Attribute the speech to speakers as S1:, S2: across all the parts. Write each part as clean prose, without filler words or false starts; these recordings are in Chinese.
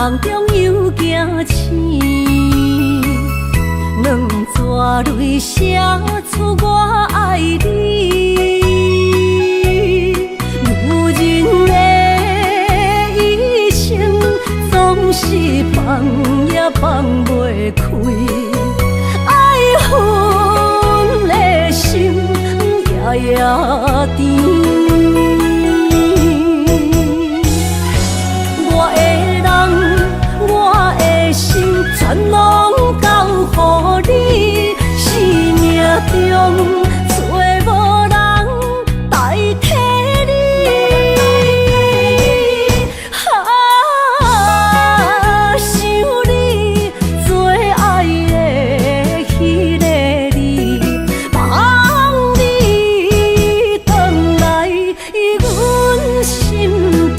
S1: 梦中又惊醒，两纸泪写出我爱你。女人的一生总是放也放袂开，爱恨的心夜夜甜。全拢交予你，生命中找无人代替你。想你做爱的迄个你，望你回来阮身边。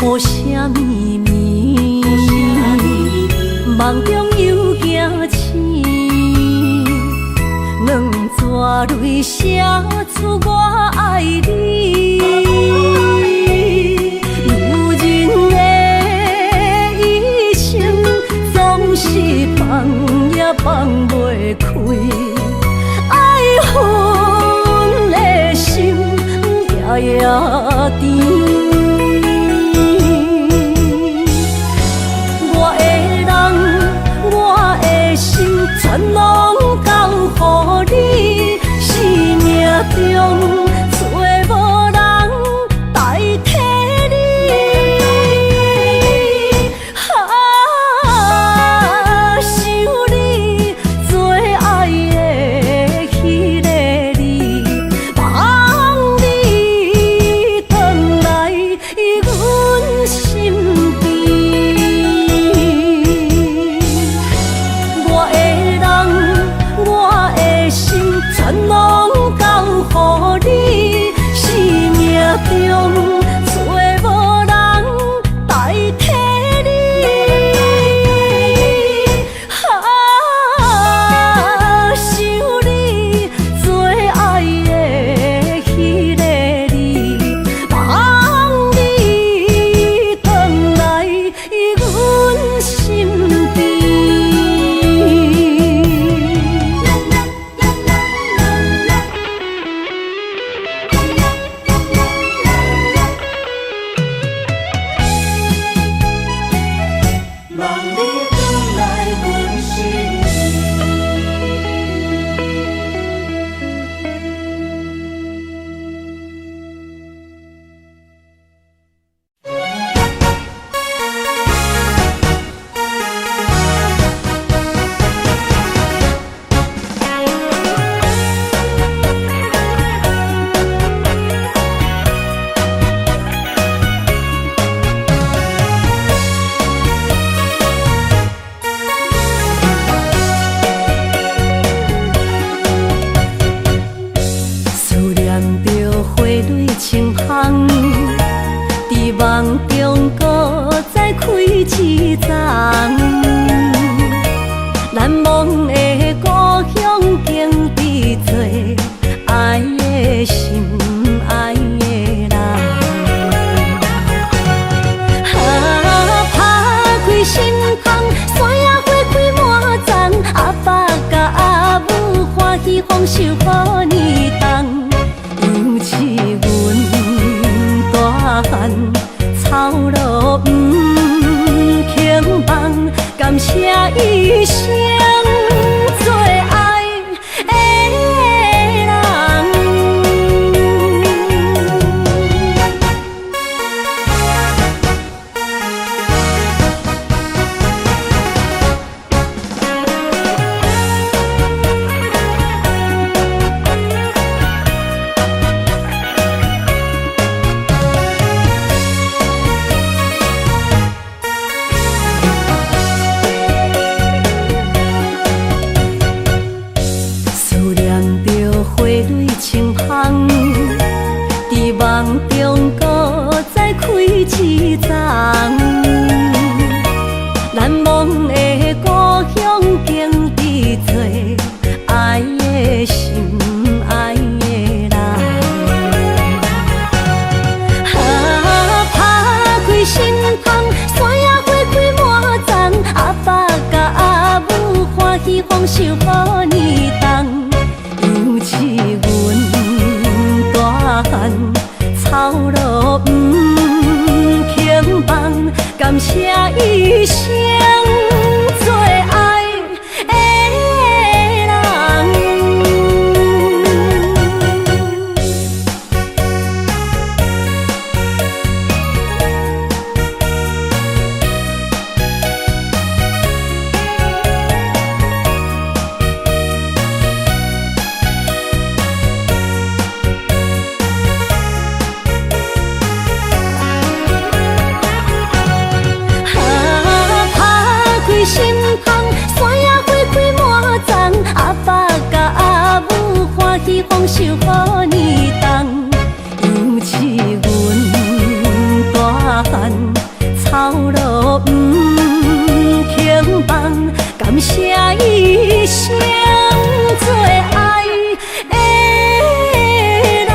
S1: 雨声绵绵，梦中又惊醒，两纸泪写出我爱你。女人的一生总是放也放袂开，爱恨的心夜夜甜。全拢交予你，生命中找无人代替你。想你做爱的迄个你，望你回来阮身边。全拢交予你，生命中找无人代替你。想你做爱的迄个你，望你回来阮身边。梦中搁再开一丛，难忘的故乡经比做爱的心爱的人。打开心窗，山野花开满丛，阿爸甲阿母欢喜丰收好年冬，尤其阮大汉。草路不轻放，感谢一生做爱的人。梦中搁再开一丛，难忘的故乡经历做爱的心爱的人。打开心窗，山野花开满丛，阿爸甲阿母欢喜丰收好年冬，尤其阮大汉草路不轻放，感谢一生做爱的人。心窗，山野花开满丛，阿爸甲阿母欢喜丰收好年冬，尤其阮大汉草路不轻放，感谢一生做爱的人。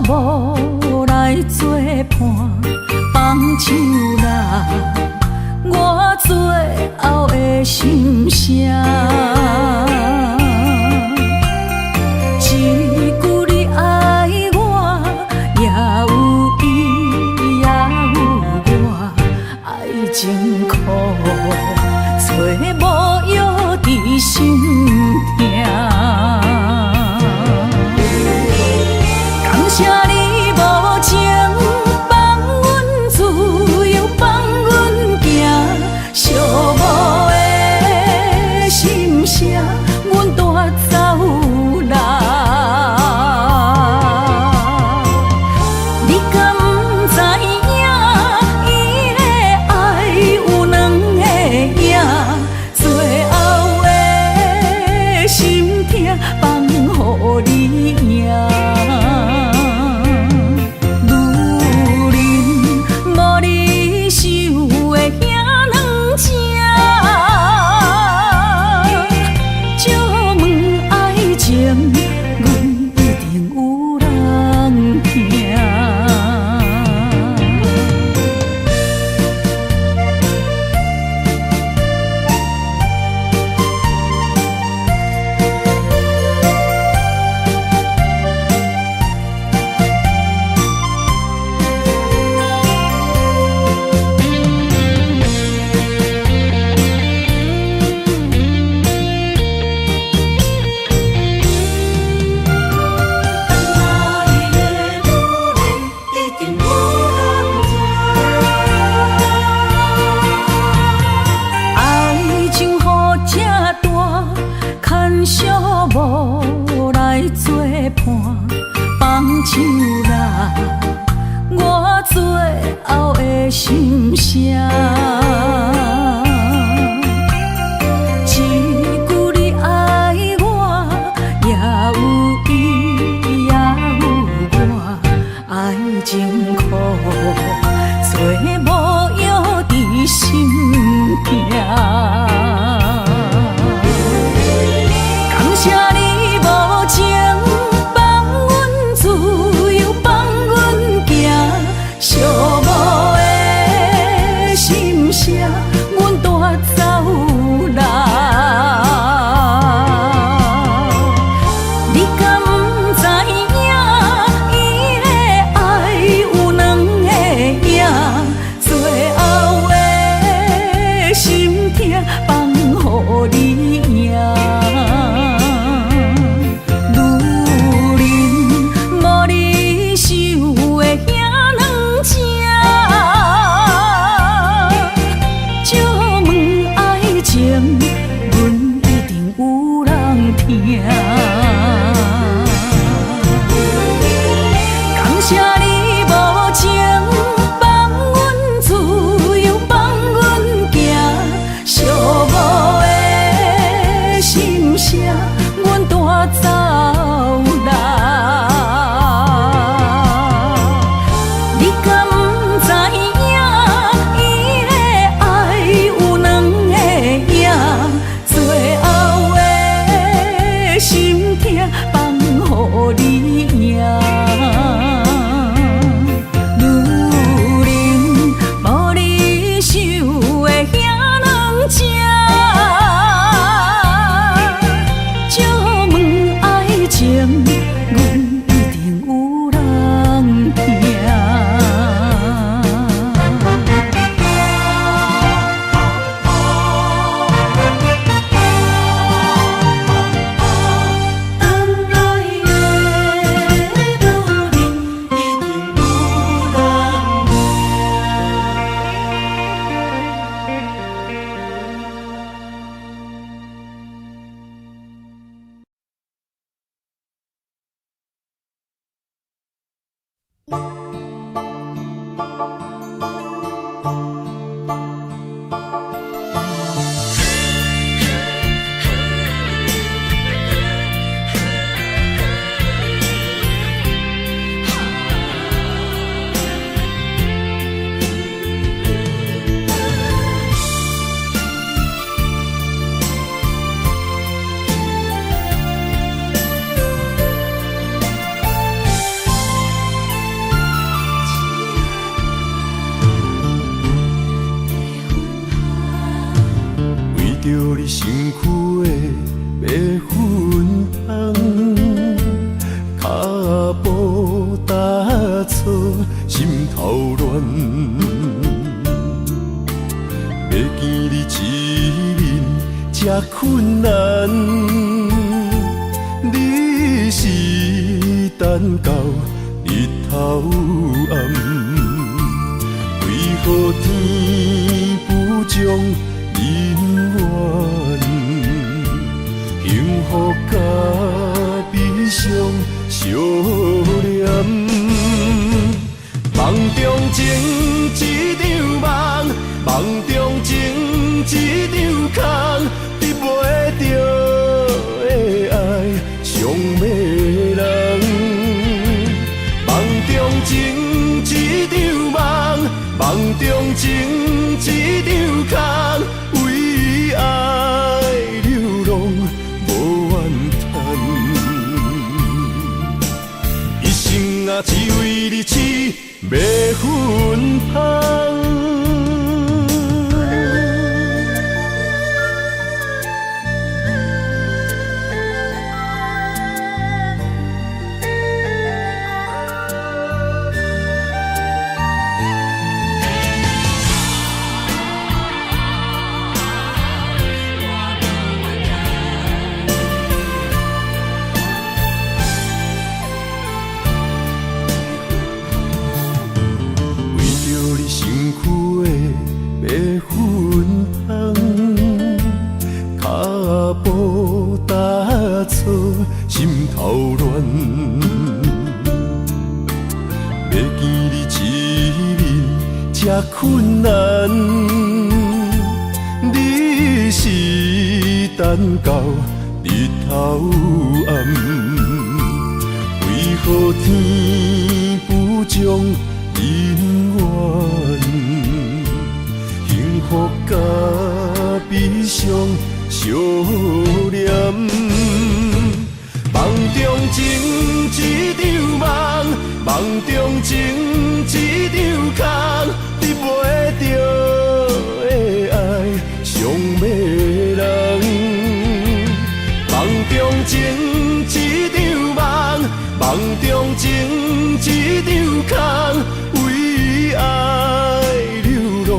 S1: 无来作伴，放手啦，我最后的心声。一句你爱我，也有伊，也有我，爱情苦，找无药伫心痛。感谢你无情，放阮自由，放阮行，寂寞的心声，阮带走啦。你敢不知影，伊的爱有两个影，最后的心痛放予你赢。无来作伴，放手啦，我最后的心声。一句你爱我，也有伊，也有我，爱情苦，做无药伫心痛。感谢你无情，放阮自由，放阮行，寂
S2: 你身躯的白粉红，脚步踏错，心头乱。要见你一面这困难，你是等到日头暗，为何天不将人缘幸福甲悲伤相连？梦中情一场梦，梦中情一场空，得袂着的爱上迷人。梦中情一场梦，梦中情一场空，为爱流浪无怨叹，一生啊只为你痴迷粉香。心头乱，要见你一面这困难，你是等到日头暗，为何天不将人缘幸福甲悲伤相连？梦中情一场梦，梦中情一场空，得袂着的爱上迷人。梦中情一场梦，梦中情一场空，为爱流浪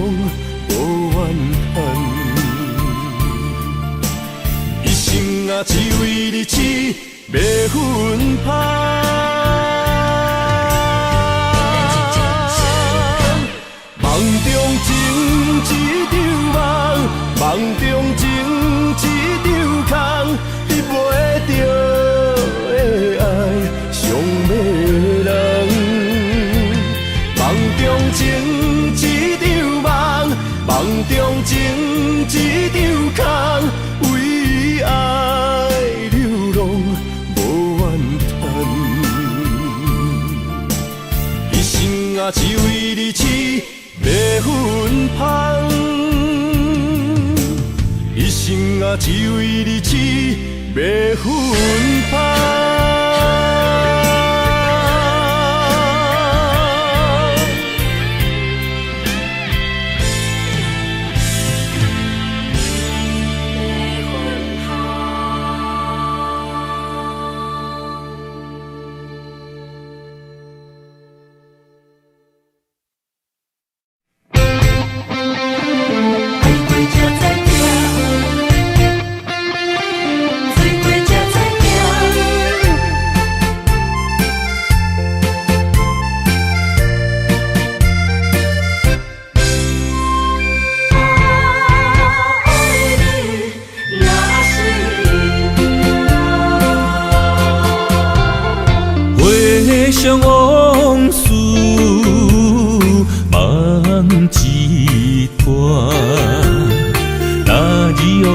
S2: 无怨叹，一生啊只为你痴迷粉香。梦中情一场梦，梦中情一场空，得袂着的爱上迷人。梦中情一场梦，梦中情一场空，为爱流浪无怨叹，一生啊只为你痴迷粉香，一生啊只为你痴迷粉香。
S3: 想往事梦一段，那日哦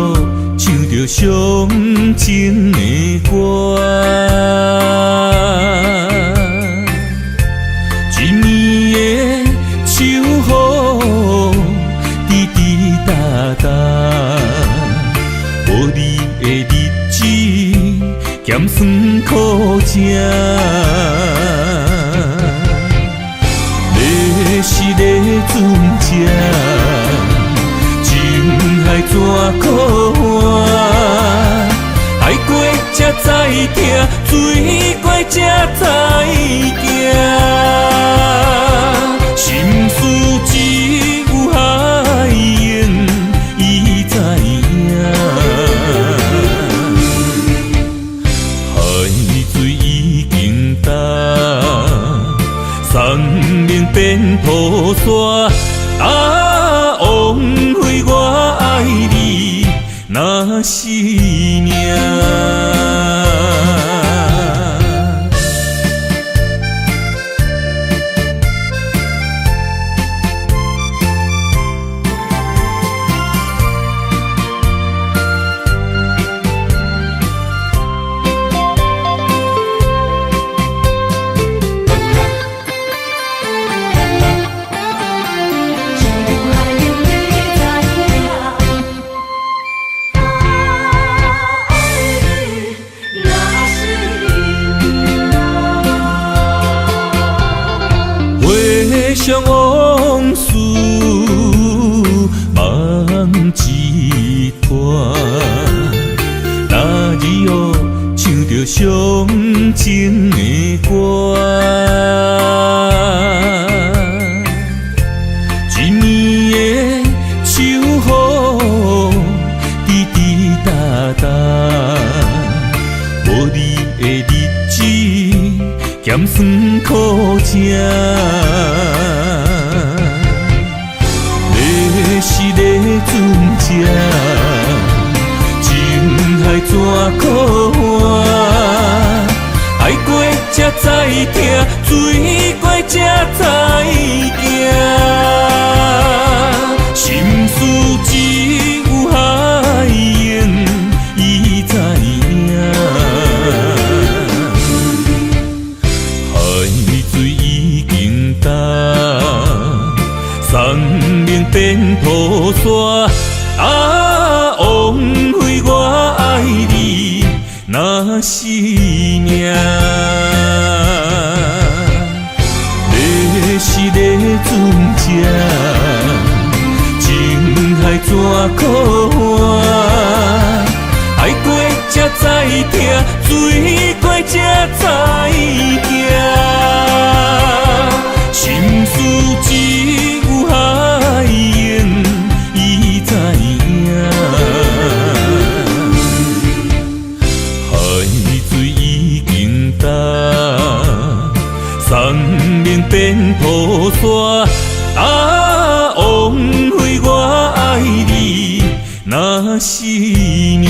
S3: 唱着伤情的歌，一年的秋雨滴滴答答，无你的日子咸酸苦涩。是个船只，情海怎可换？行，心事只有海燕伊知影。海水已经干，山明变土沙。啊，枉费我爱你那是命。回想往事梦一段，那日哦唱着伤情的歌，一年的秋雨滴滴答答，无你的日子咸酸苦情。是咧船只，情海怎可换？爱过才知疼，水过才知行。心事只有海燕伊知影。海水已经干。山明变土沙，啊，枉费我爱你那是命。要是咧船只，情海怎可换？爱过才知疼，水过才知行。心事只有海燕伊知影，海水已经干，山明变土沙，啊，枉费我爱你那是命。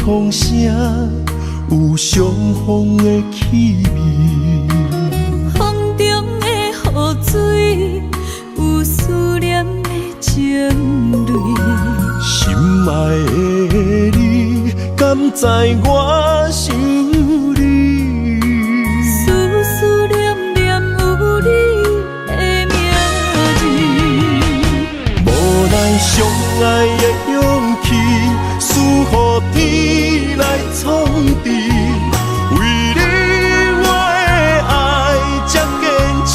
S2: 风声有相逢的气味，
S1: 风中的雨水有思念的情泪。
S2: 心爱的你，敢知我想你？
S1: 思思念念有你的名字，
S2: 无奈相爱的勇气，输予天来创治。为你我的爱才坚持。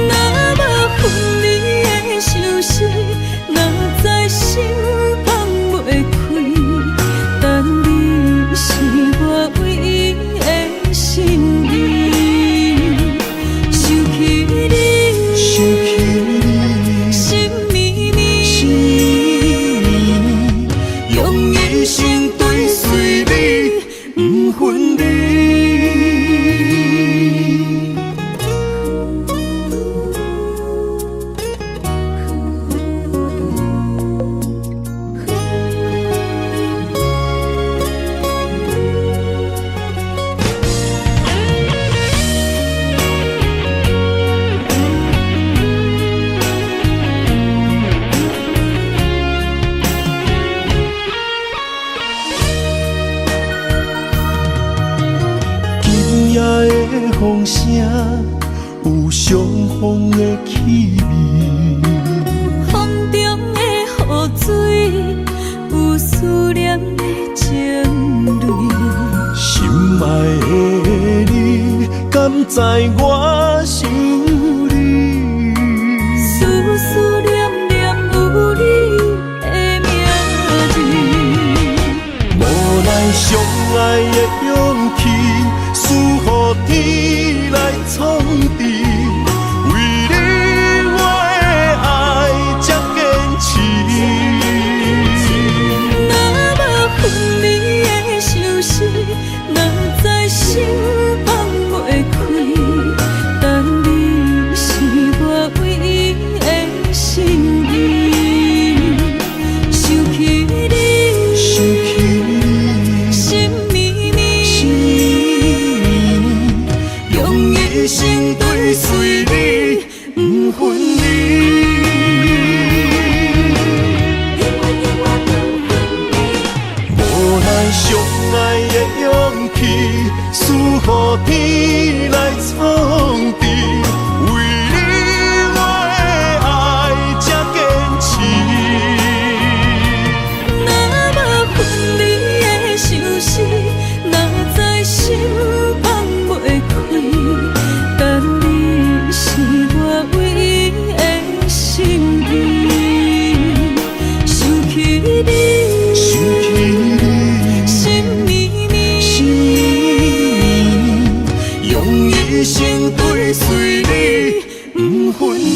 S1: 若无分离的相思，哪知心放袂开？
S2: 相逢的气味。
S1: 风中的雨水，有思念的情泪。
S2: 心爱的你，敢知我想你？
S1: 思思念念有你的名字。
S2: 无奈相爱的勇气，输予天来创治。为你我的爱才坚持。
S1: 若无分离的相思，若在心放袂开。但你是我唯一的心意，想起你，
S2: 想起你，
S1: 心绵绵，用一生追随你，不分离。
S2: 无奈相爱的勇气，输予天来创治。为你我的爱才坚持。
S1: 若无分离的相思，若在心放袂开。但你是我唯一的心意，想起你，
S2: 想起你，
S1: 心绵绵，
S2: 用一生追随你，不分离。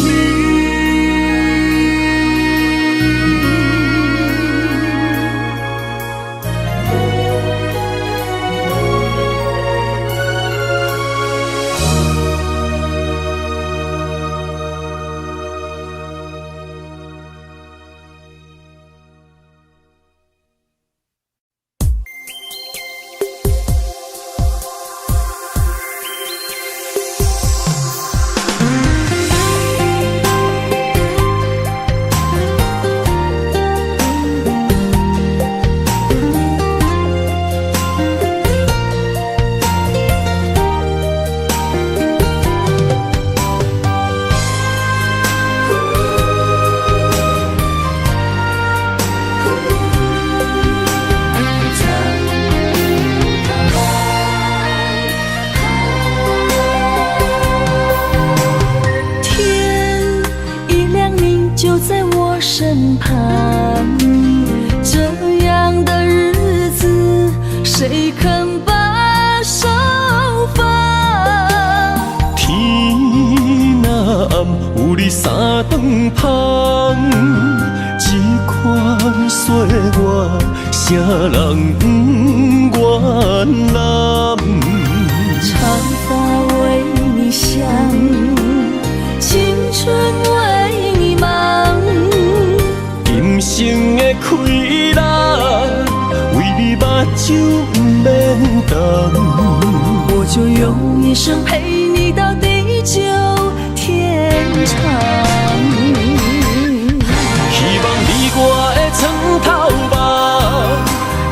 S1: 身旁，这样的日子谁肯把手放？
S2: 天若暗，有你三顿香，这款岁月，啥人不愿揽？
S1: 长发为你香，青春为你忙。
S2: 今生的快乐，为你目睭不免干。
S1: 我就用一生陪你到地久天长。
S2: 希望你我的床头梦，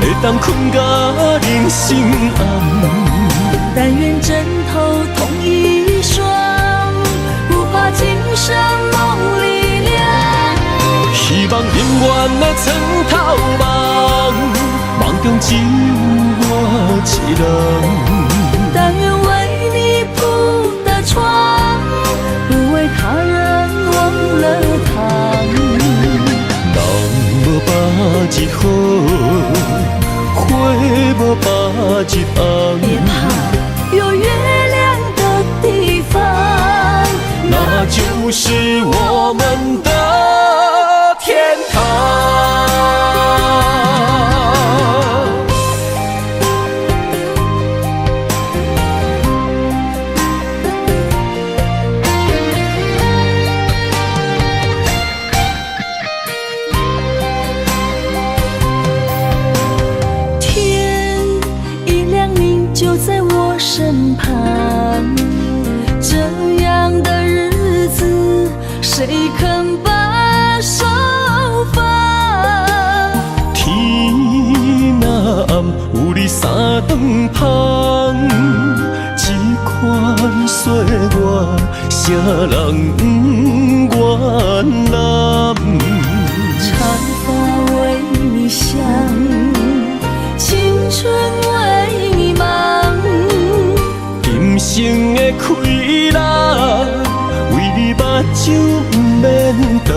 S2: 会当困甲人心暗。
S1: 但愿枕头同一双，无法今生梦里亮。
S2: 希望永远的床头梦，梦中只有我一人。
S1: 但愿为你铺的床，不为他人忘了躺。
S2: 人无把日好，花无把日红。
S1: 别怕，有月亮的地方，
S2: 那就是我们的天堂。
S1: 天一亮，你就在我身旁。这样的日子，谁肯把手放？
S2: 天若暗，有你三顿香，这款岁月，啥人不愿揽？
S1: 长发为你香，青春为你忙。
S2: 今生的快乐，为你目睭不免动。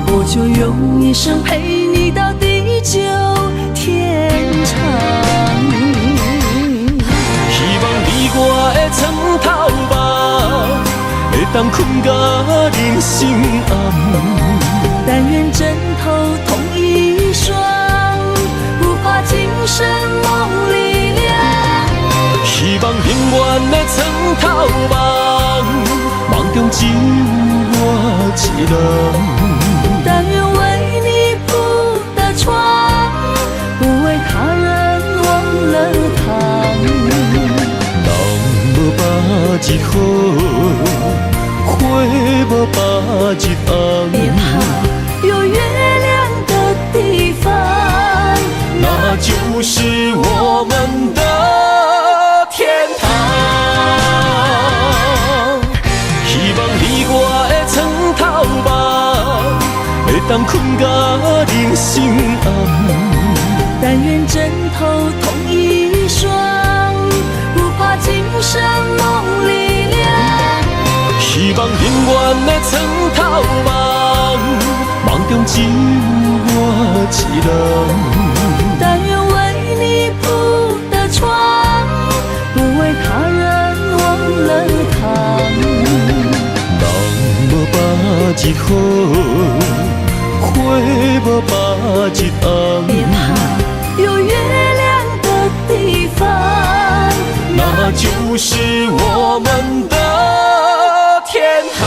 S1: 我就用一生陪你到地久天长。
S2: 希望你我的床头梦，会当困到人生暗。
S1: 但愿枕头同一双，不怕今生梦里凉。
S2: 希望永远的床头梦，梦中只有我一人。
S1: 但愿为你铺的床，不为他人忘了躺。
S2: 人无百日好，花无百日红。
S1: 别怕，有月亮的地方，
S2: 那就是我们的天堂。希望你我的床头梦，会当困到人生暗。
S1: 但愿枕头同一双，不怕今生梦里凉。
S2: 希望永远的床头梦，梦中只有我一人。
S1: 但愿为你铺的床，不为他人忘了躺。
S2: 人无百日好，花无百日红。
S1: 别怕，有月亮的地方，
S2: 那就是我们的天堂。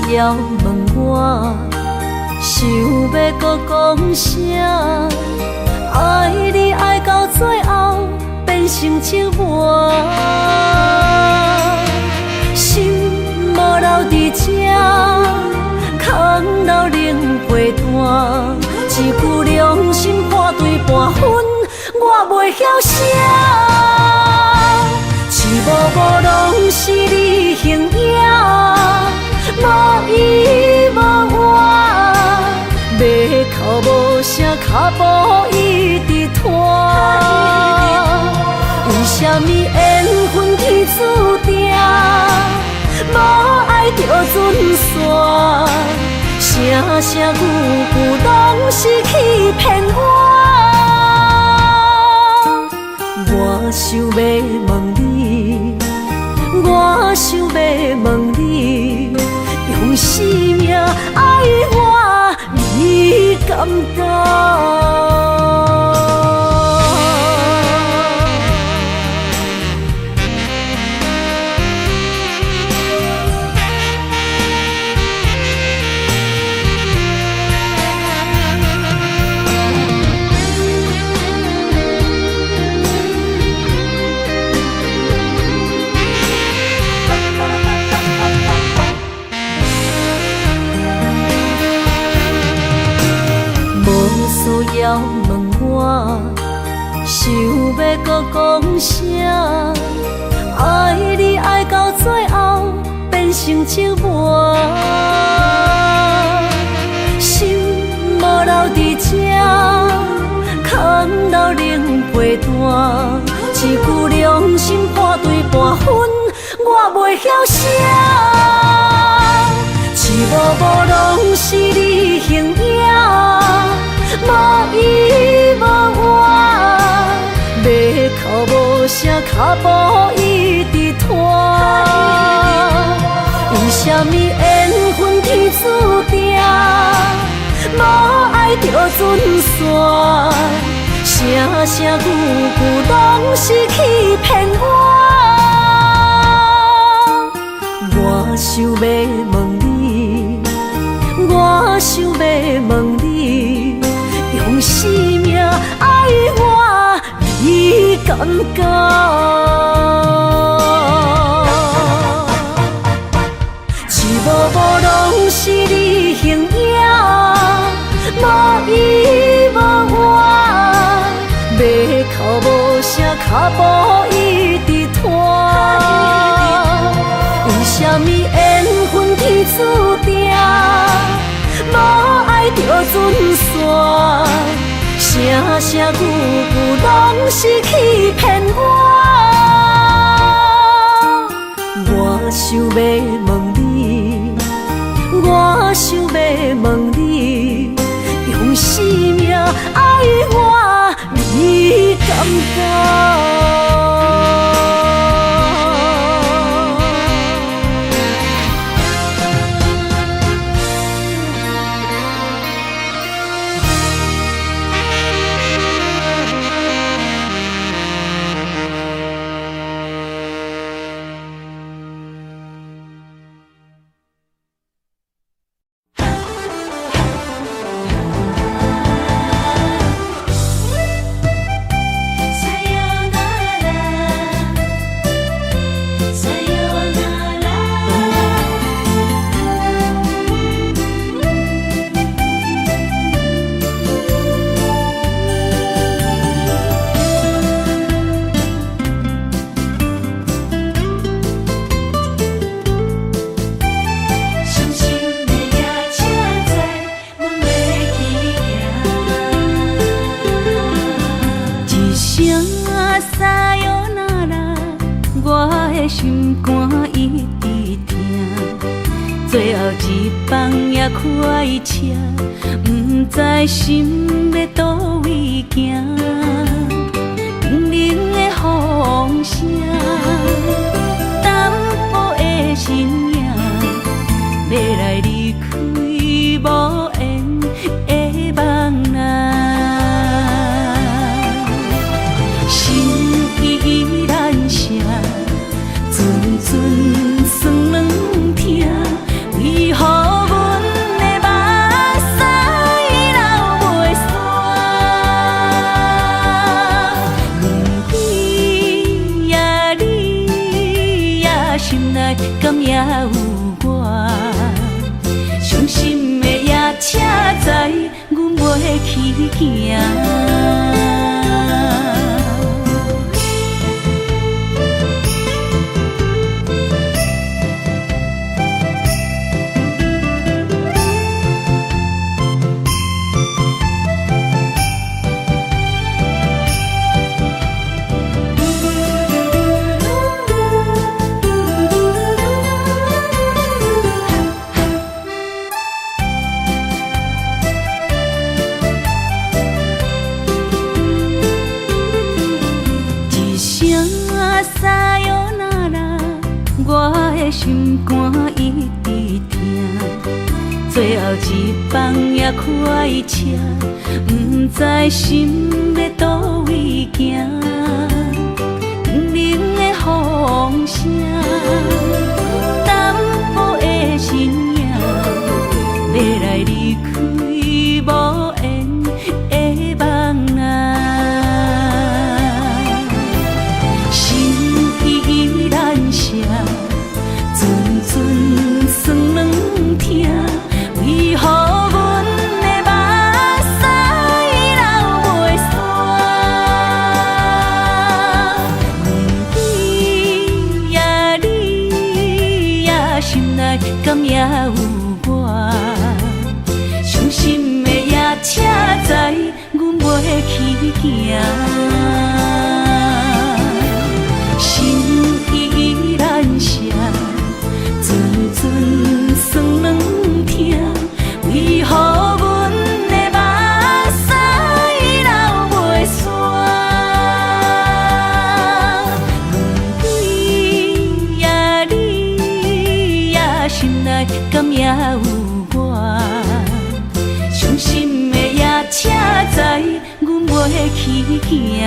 S1: 要问我，想要搁讲啥？爱你爱到最后变成寂寞，心无留伫这，空留冷陪单。一句良心半对半分，我袂晓写。一幕幕拢是你形影。无依无我，要哭无声，脚步一直拖。为什么缘分天注定，无爱就准线？声声句句拢是欺骗我。我想要问你，我想要问你。用生命爱我，你敢当？要问我，想要搁讲啥？爱你爱到最后变成寂寞，心无留伫这，空留冷陪单。一句良心半对半分，我袂晓写。一幕幕拢是你形影，无依无我，要哭无声，脚步一直拖。为什么缘分天注定，无爱就准线？声声句句拢是欺骗我。我想要问你，我想要问你，用生命爱我，你敢讲？一幕幕拢是你形影，无依无我，要哭无声，脚步一直拖。为什么缘分天注定，无爱就准线？声声句句拢是欺骗我。我想要问你，我想要问你，用生命爱我，你敢讲？心肝一直疼，最后一放也开车，不知心要倒位行。冷冷的风声，淡薄的身影，要来离开无缘的梦啊。心依然舍。阵酸软痛，为何阮的目屎流袂煞？问你呀你呀，心内敢也有我？伤心的夜车载，阮袂去行。心肝一直疼，最后一放也开车，不知心要倒位行。冷冷的风声，淡薄的身影，要来离开无缘的梦啊。心依然舍。阵阵酸软痛，为何阮的目屎流袂煞？问你呀你呀，心内敢也有我？伤心的夜车载，阮袂去行。心依然舍。阵阵酸软痛，行。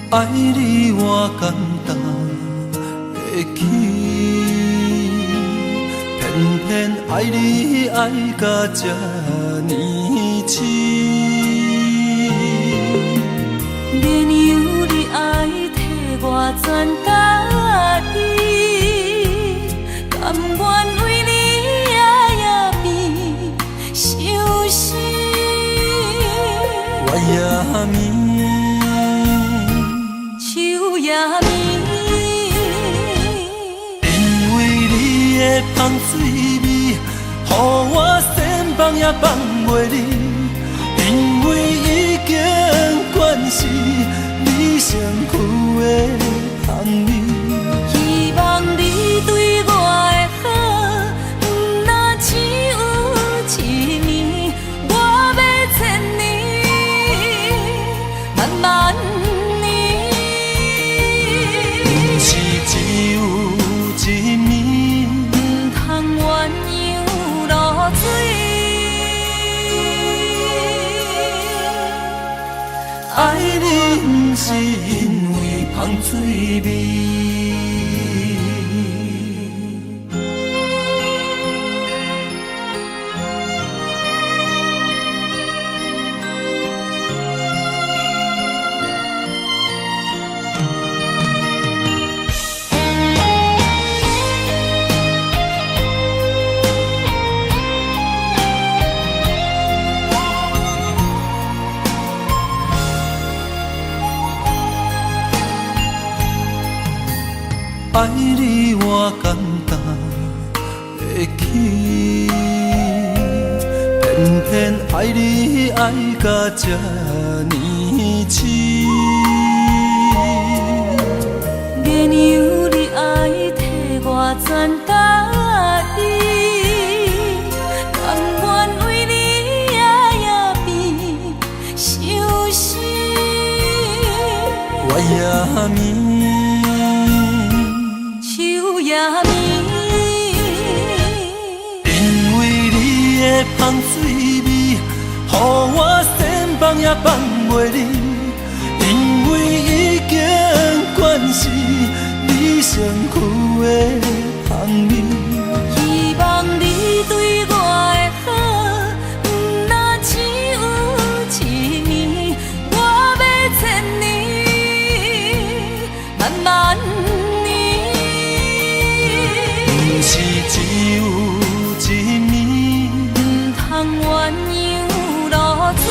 S2: 爱你我简单会起，偏偏爱你爱到这呢深。
S1: 连由你爱替我全家己，甘愿为你夜变伤心。
S2: 我也眠。因为你的香水味，予我先放也放袂离。因为已经惯是你身躯的香味。
S1: 希望你对我的好，不若只有一年，我要千年，慢慢。
S2: 只有一面，
S1: 不通鸳鸯落水。
S2: 爱你不是因为香水味。爱你我简单会起，偏偏爱你爱到这呢深。
S1: 连由你爱替我全家己，甘愿为你夜变伤心。
S2: 我也眠。因为你的香水味，予我先放也放袂离。因为已经惯是你身躯的香味。
S1: 希望你对我的好，不若只有一年，我要千年，慢慢。
S2: 是只有一面，
S1: 不通鸳鸯落水。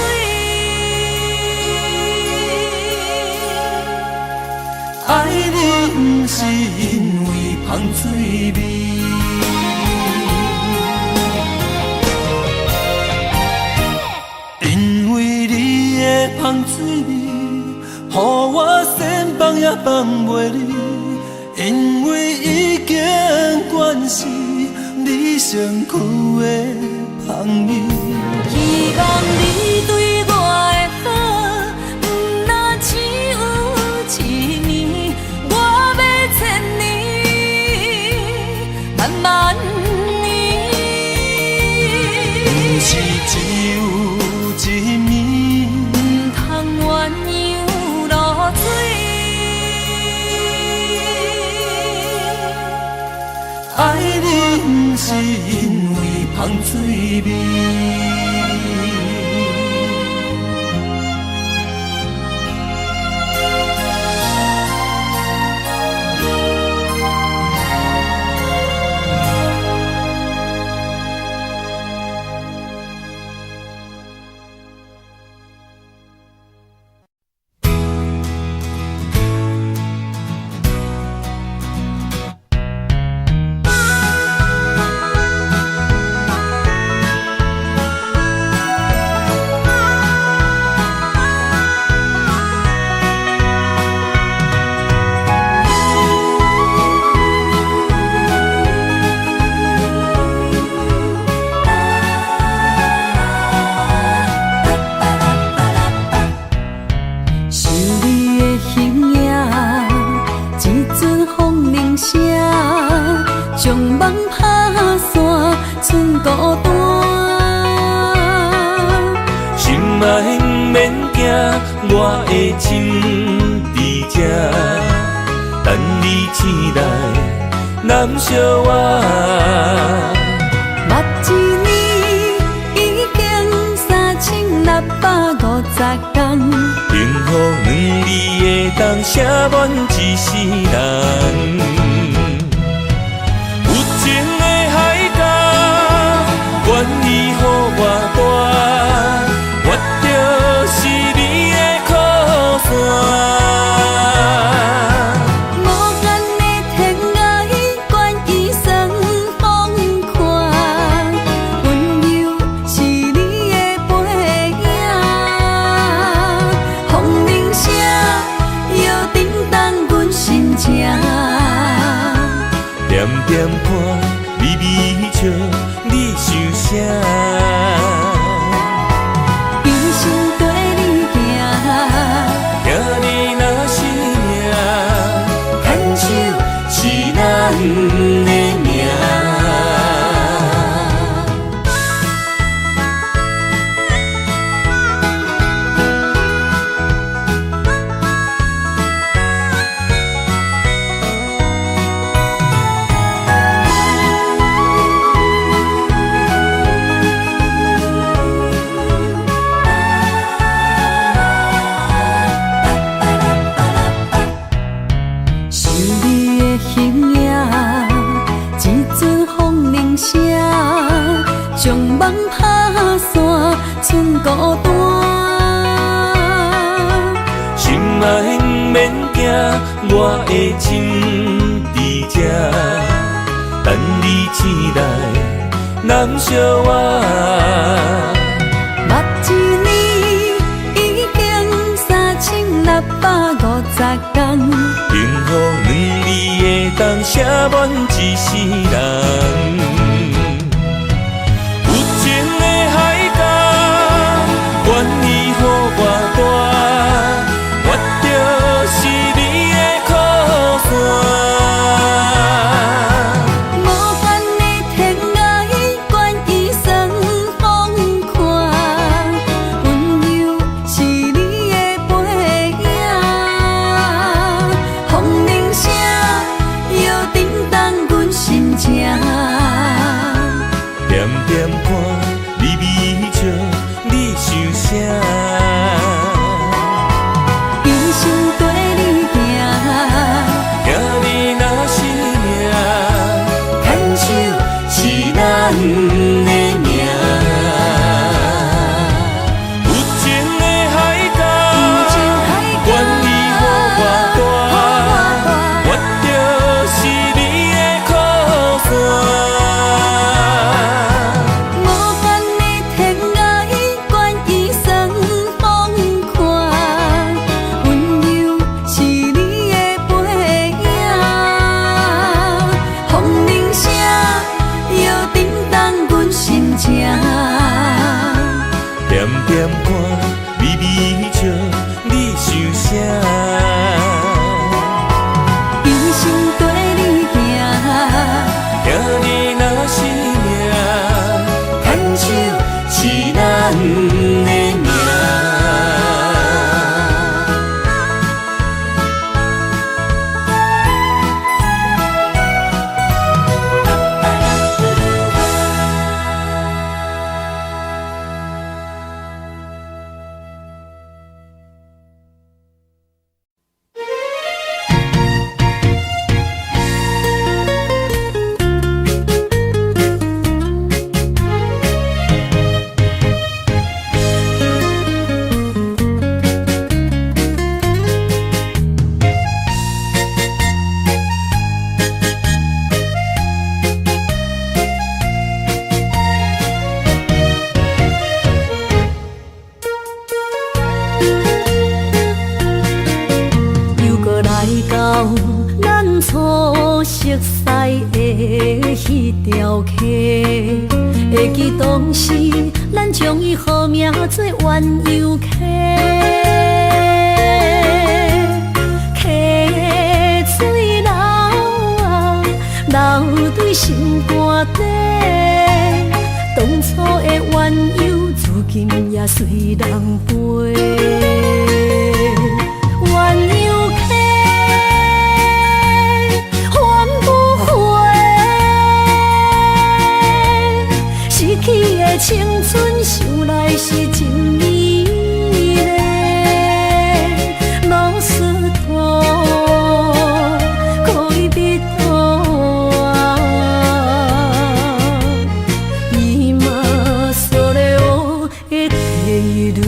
S2: 爱你不是因为香水味。因为你的香水味，予我先放也放袂离。因为已经惯是你身躯的香味。
S1: 希望你对我的好，不若只有一年，我要千年，慢慢年。
S2: 不是只有一面，
S1: 不通鸳鸯落水。
S2: 爱你不是因为香水味。
S1: 将梦打散，剩孤单。
S3: 心爱不免惊，我的心伫这，等你醒来，难相偎。
S1: 目一年已经3650天，
S3: 幸福两字会当写满一世人。有情的海角，愿意予我大，我就是你的靠山。
S1: 无限的天涯，愿意算风看，温柔是你的背影。风铃声摇叮当阮心情，
S3: 点点看，微微笑，你想啥？
S1: 一生跟你行，
S3: 行你若是命，牵手是咱的命。
S1: 想你的形影，一阵风铃声，将梦打散，剩孤单。
S3: 心爱不免惊，我的心伫这，等你醒来，难相偎。
S1: 目一年已经3650天，
S3: 幸福两字会当写满一世人。有情的海角，愿意予我大，我就是你的靠山。
S1: 无限的天涯，愿意算风看，温柔是你的背影。风铃声摇叮当阮心情，
S3: 点点看，微微笑，你想啥？
S1: 一生跟你行，
S3: 行你若是命，牵手是咱的命。有情的海角，愿意予我大，我就是你的靠山。
S1: 无限的天涯，愿意算风看，温柔是你的背影。风铃声摇叮当阮心情，
S3: 点点看，微微笑，你想啥？
S1: 一生跟你行，
S3: 行你若是命，牵手是咱的命。
S1: 又搁来到咱初熟悉的迄条溪，会记当时咱将伊号名做鸳鸯溪。溪水流啊，留对心肝底。当初的缘由，如今也随人飞。鸳鸯客，还不回。失去的青春，想来是真美丽。老师徒，可以别途啊，伊嘛所了的地路。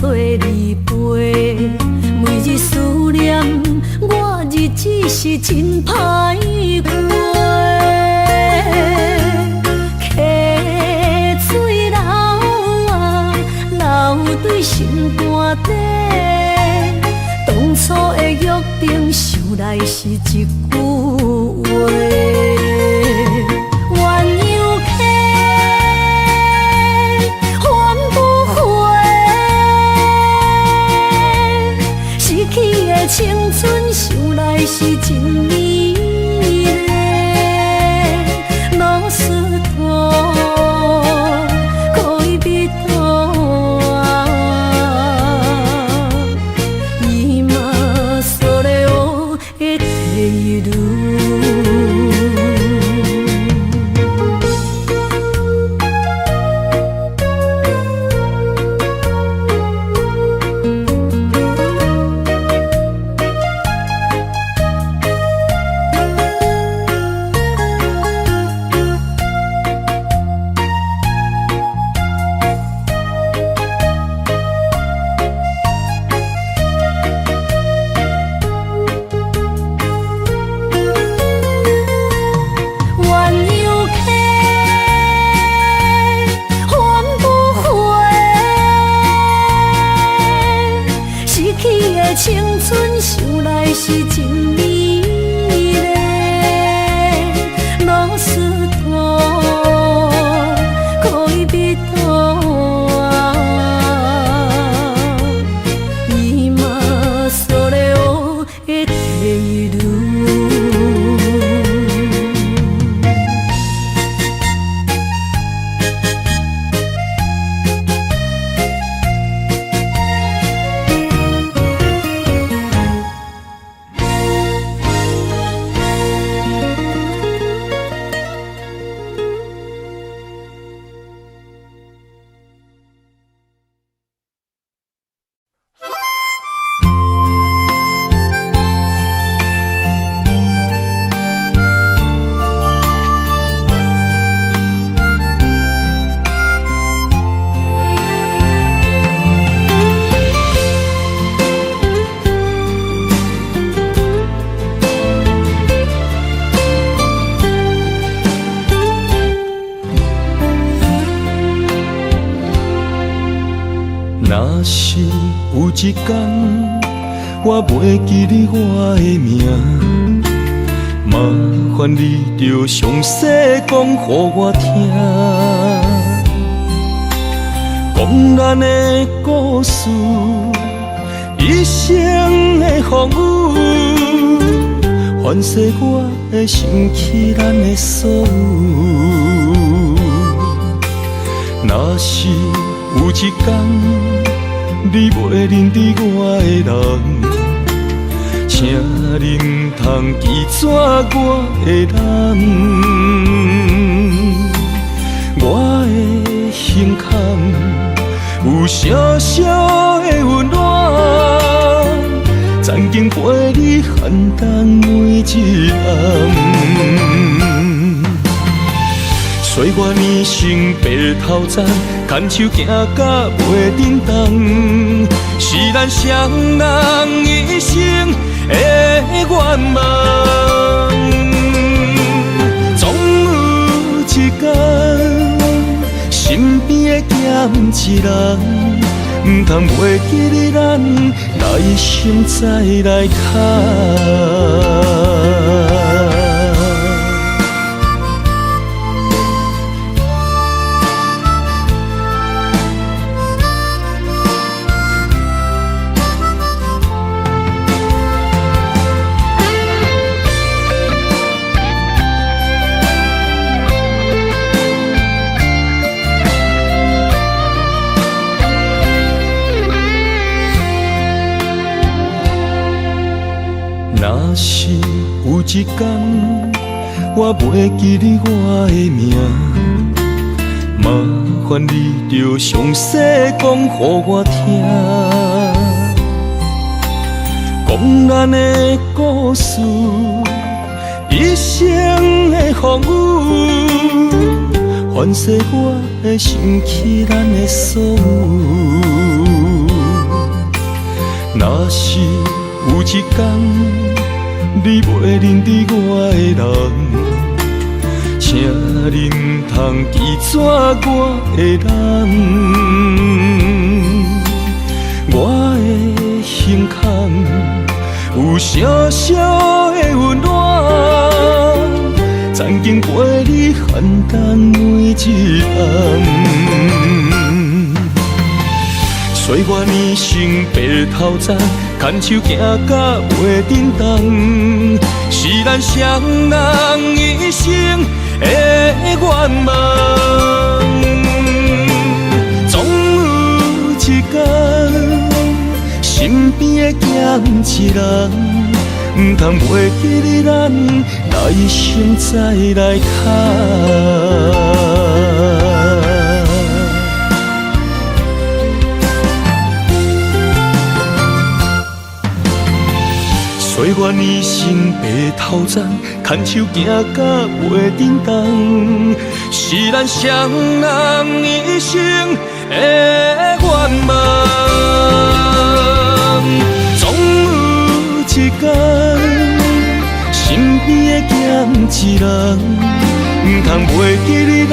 S1: 找你陪，每日思念，我日子是真歹过。溪水流啊，流对心肝底。当初的约定，想来是一句话。青春想来是真美丽，老师徒，可以别途啊，伊嘛所了的地路。青春想来是真美丽，老师徒，可以别途啊，伊嘛所了的地路。
S2: 若是有一天我袂记你我的名，麻烦你着详细讲予我听，讲咱的故事，一生的风雨，反噬我会想起咱的所有。若是有一天你袂认得我的人，请你唔通记住我的难。我的心坎有小小的温暖，曾经陪你寒冬每一暗。岁月年成白头鬃，牵手行甲袂振动。
S3: 咱双人一生的愿望。总有一天，身边的咸一人，唔通袂记你咱来生再来牵。若是有一天我袂记你我的名，麻烦你着详细讲予我听，讲咱的故事，一生的风雨，反噬我的想起咱的所有。若是有一天你袂认得我的人，请恁通记住我的人，我的胸腔有小小的温暖，曾经陪你寒冬每一暗。岁月年轻白头鬃，牵手行到袂振动，是咱双人一生的愿望。总有一天，身边的咸一人，唔通袂记你咱来生再来牵。岁月年轻白头鬃，牵手行到袂振动，是咱双人一生的愿望。总有一天，身边的咸一人，唔通袂记你咱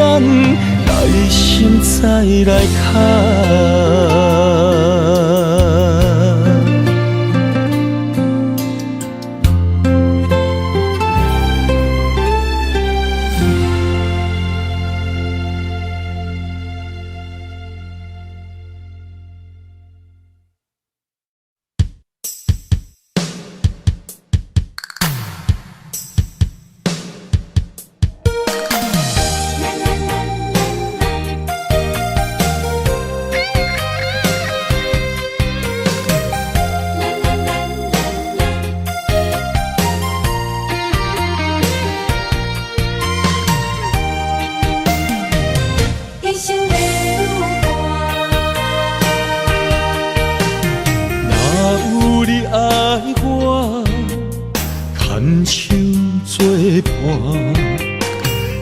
S3: 来生再来牵。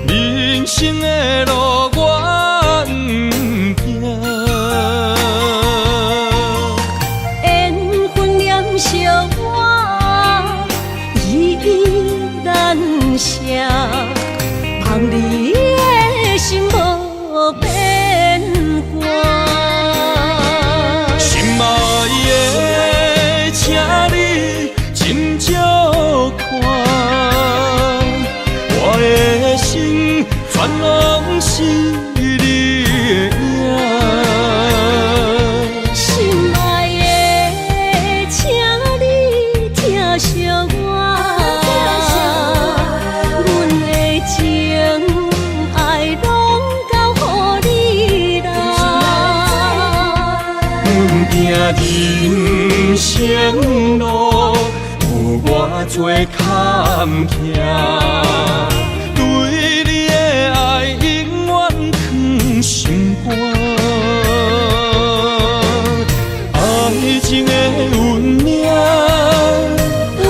S3: 人生的路我不行，
S1: 缘分念相我依依难舍，望你的心无变卦。
S3: 心爱的，请你斟酌看，我的心全拢是你的影。
S1: 心爱的，请你疼惜我，阮的情爱拢交予你啦。
S3: 行人生路有偌多坎坷，对你的爱永远藏心肝。爱情的运命，
S1: 有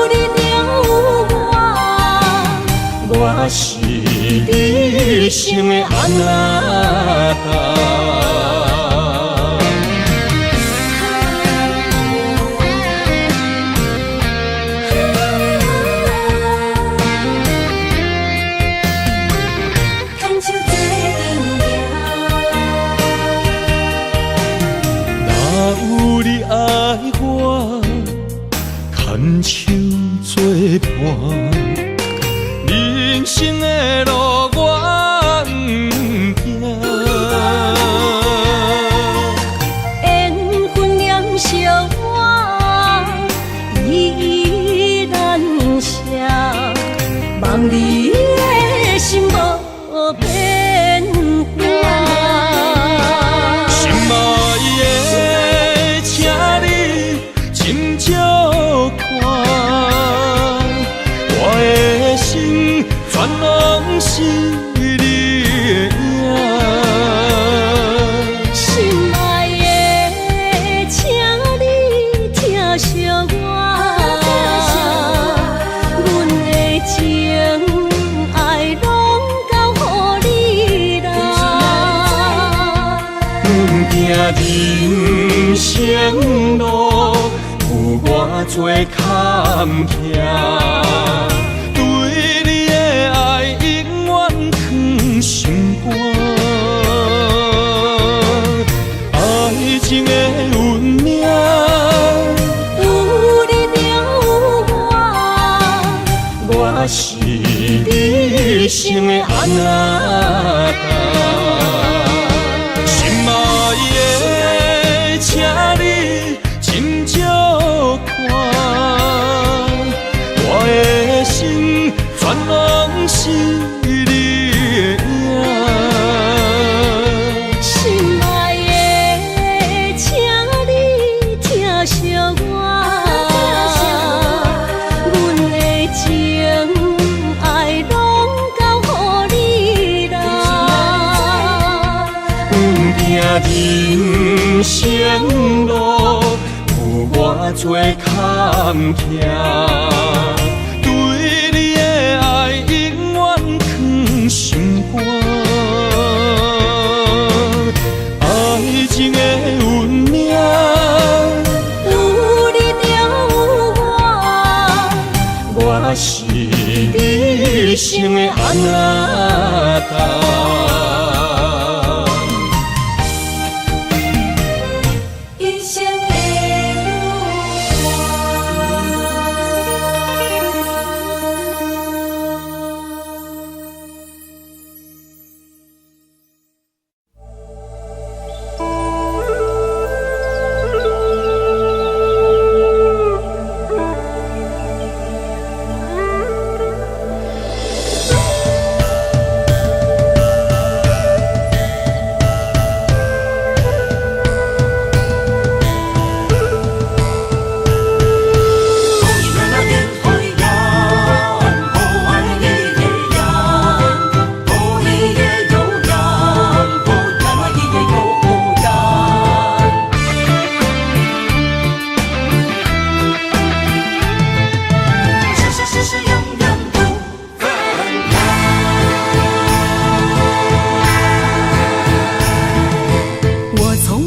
S1: 你了有我
S3: 是你生的安那达。
S1: 惜我依然写，望你的心无变化。
S3: 心爱的，请你斟酌看，我的心全拢是你的影。
S1: 心爱的，请你疼惜我，阮的情爱拢交予你啦。
S3: 阮行人生路有偌多坎坷，对你的爱永远藏心肝。爱情的运命，
S1: 有你就有我，
S3: 我是你生的安那心爱的，请你斟酌看，我的心全拢是你的影。
S1: 心爱的，请你疼惜我，阮的情爱拢交予你啦。
S3: 阮行人生路有偌多坎坷，对你的爱永远藏心肝。爱情的运命，
S1: 有你就有我，
S3: 我是你生的安那
S1: 一生的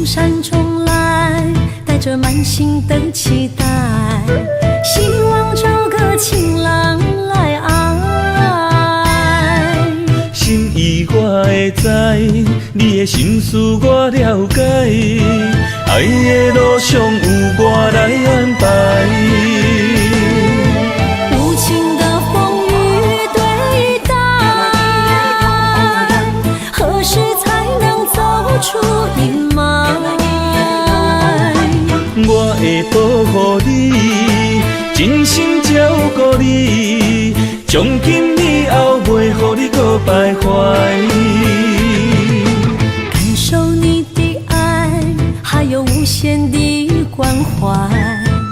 S1: 山中来，带着满心的期待，希望找个情郎来爱。
S3: 心意我会知，你的心思我了解，爱的路上有我来安排。
S1: 无情的风雨对待，何时才能走出阴霾？
S3: 我会保护你，真心照顾你，从今以后袂予你搁徘徊。
S1: 感受你的爱，还有无限的关怀，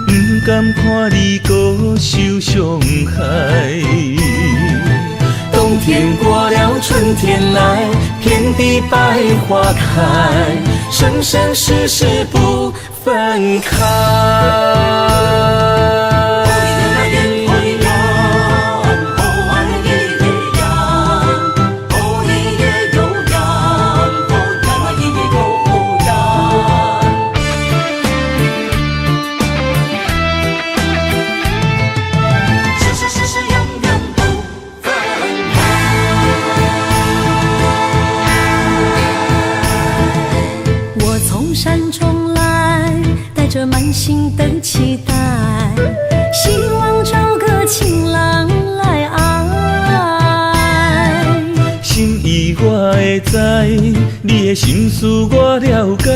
S3: 不甘看你搁受伤害。冬天过了，春天来，遍地百花开，生生世世不分开。
S1: 山中来，带着满心的期待，希望找个情郎来爱。
S3: 心意我会知，你的心思我了解，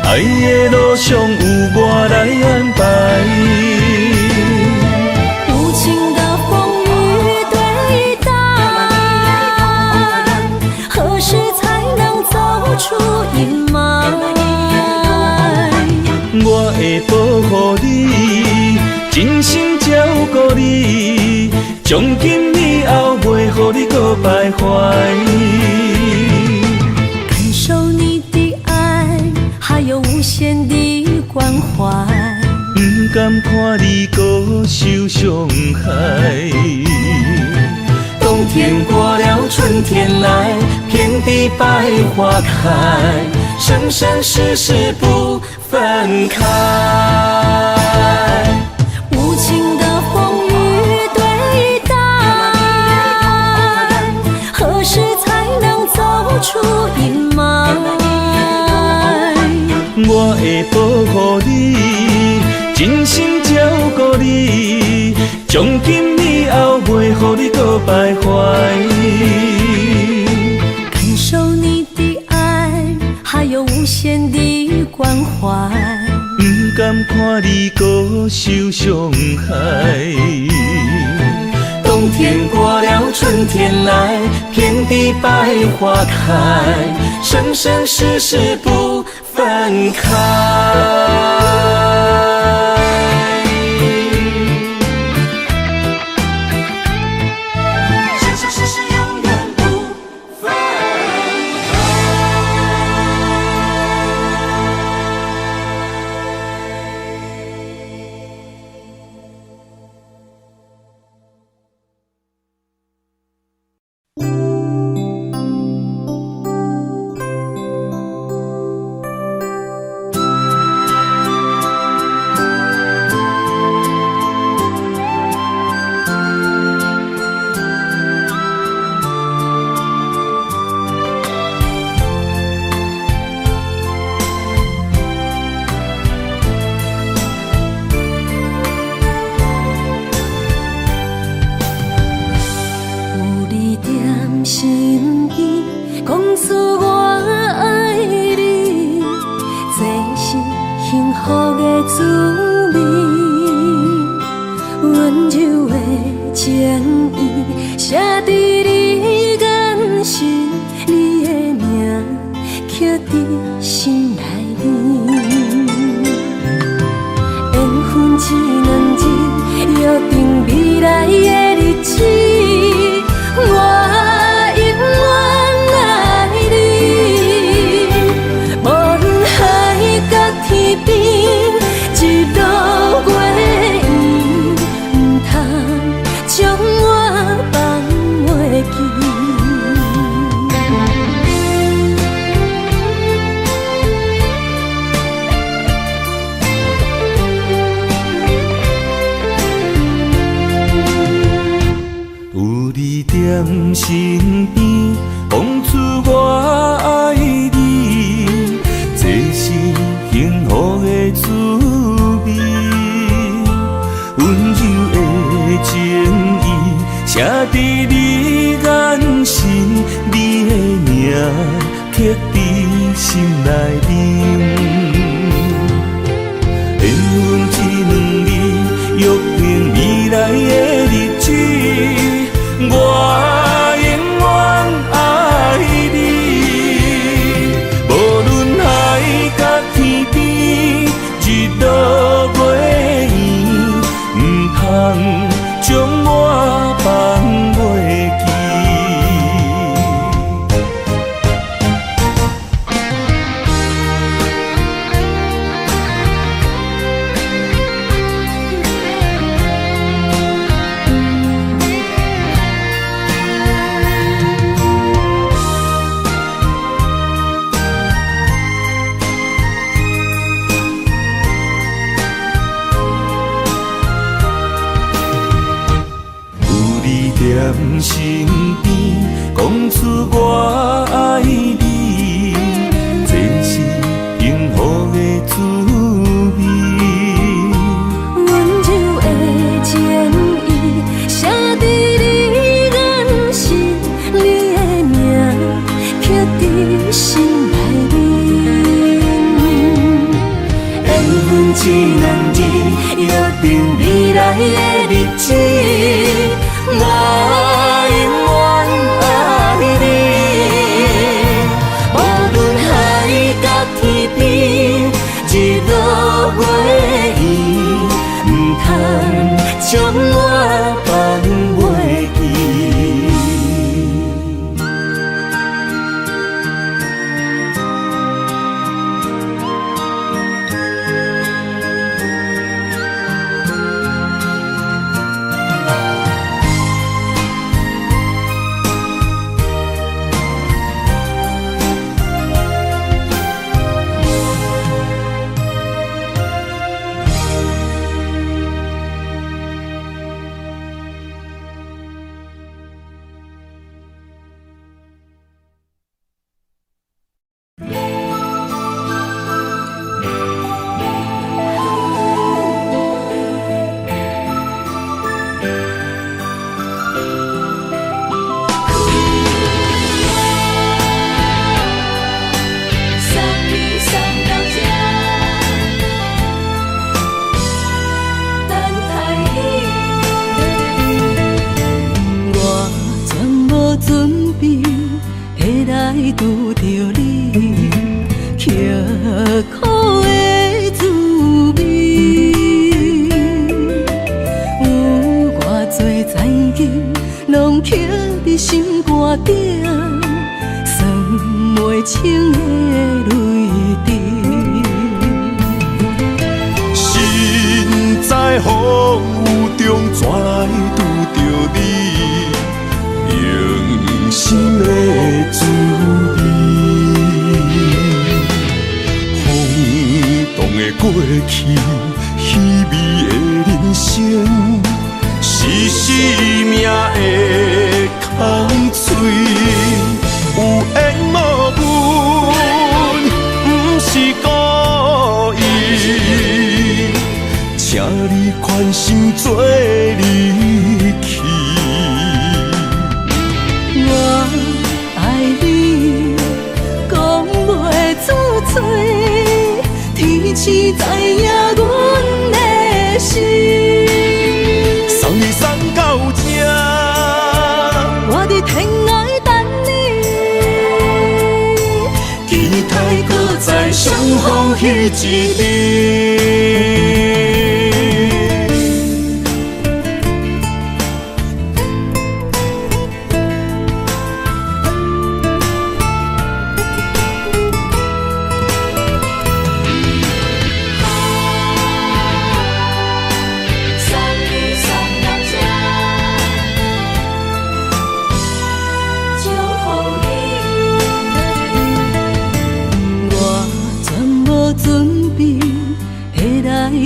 S3: 爱爱的路上有我来安排。
S1: 无情的风雨对待，何时才能走出阴霾？
S3: 我会保护你，真心照顾你，从今以后袂予你搁徘徊。
S1: 感受你的爱，还有无限的关怀。
S3: 不甘看你搁受伤害。冬天过了，春天来，遍地百花开，生生世世不分开。
S1: 无情的风雨对待，何时才能走出阴霾？
S3: 我会保护你，真心照顾你，从今以后袂予你搁徘徊。
S1: 感受你的爱，还有无限的关怀。
S3: 不甘看你搁受伤害。冬天过了，春天来，遍地百花开，生生世世不分开。生生世世永远不分开。
S1: 心意讲出我爱你，这是幸福的滋味。温柔的情意写在你眼神，你的名刻在心内面。缘分只两日，约定未来的日子。我
S3: 身边讲出我爱你，这是幸福的滋味。温柔的情意写在你眼神，你的名刻在心内面。缘分只两日，约定未来的日子。我永远爱你，无论海角天边，日落月圆，不通将我放袂记。身边讲出我爱你，这是幸福的滋味。
S1: 温柔的情意写在你眼神，你的名刻在心内面。
S3: 一两日，约定未来的日子，我永远爱你。无论海角天边，日落月圆，唔通将我放袂记。
S1: 拄着你，刻苦的滋味，有偌多灾情，拢刻伫心肝顶，算袂清的泪滴。
S2: 身在风雨中，怎来拄着你？用心的滋味，风动的过去，稀微的人生，是生命的空嘴，有缘无分，不是故意，请你宽心做离去。
S1: 我爱你，讲袂出嘴，天赐知影阮的心。
S2: 送你送到这，
S1: 我伫天涯等你，
S2: 期待搁再相逢彼一日。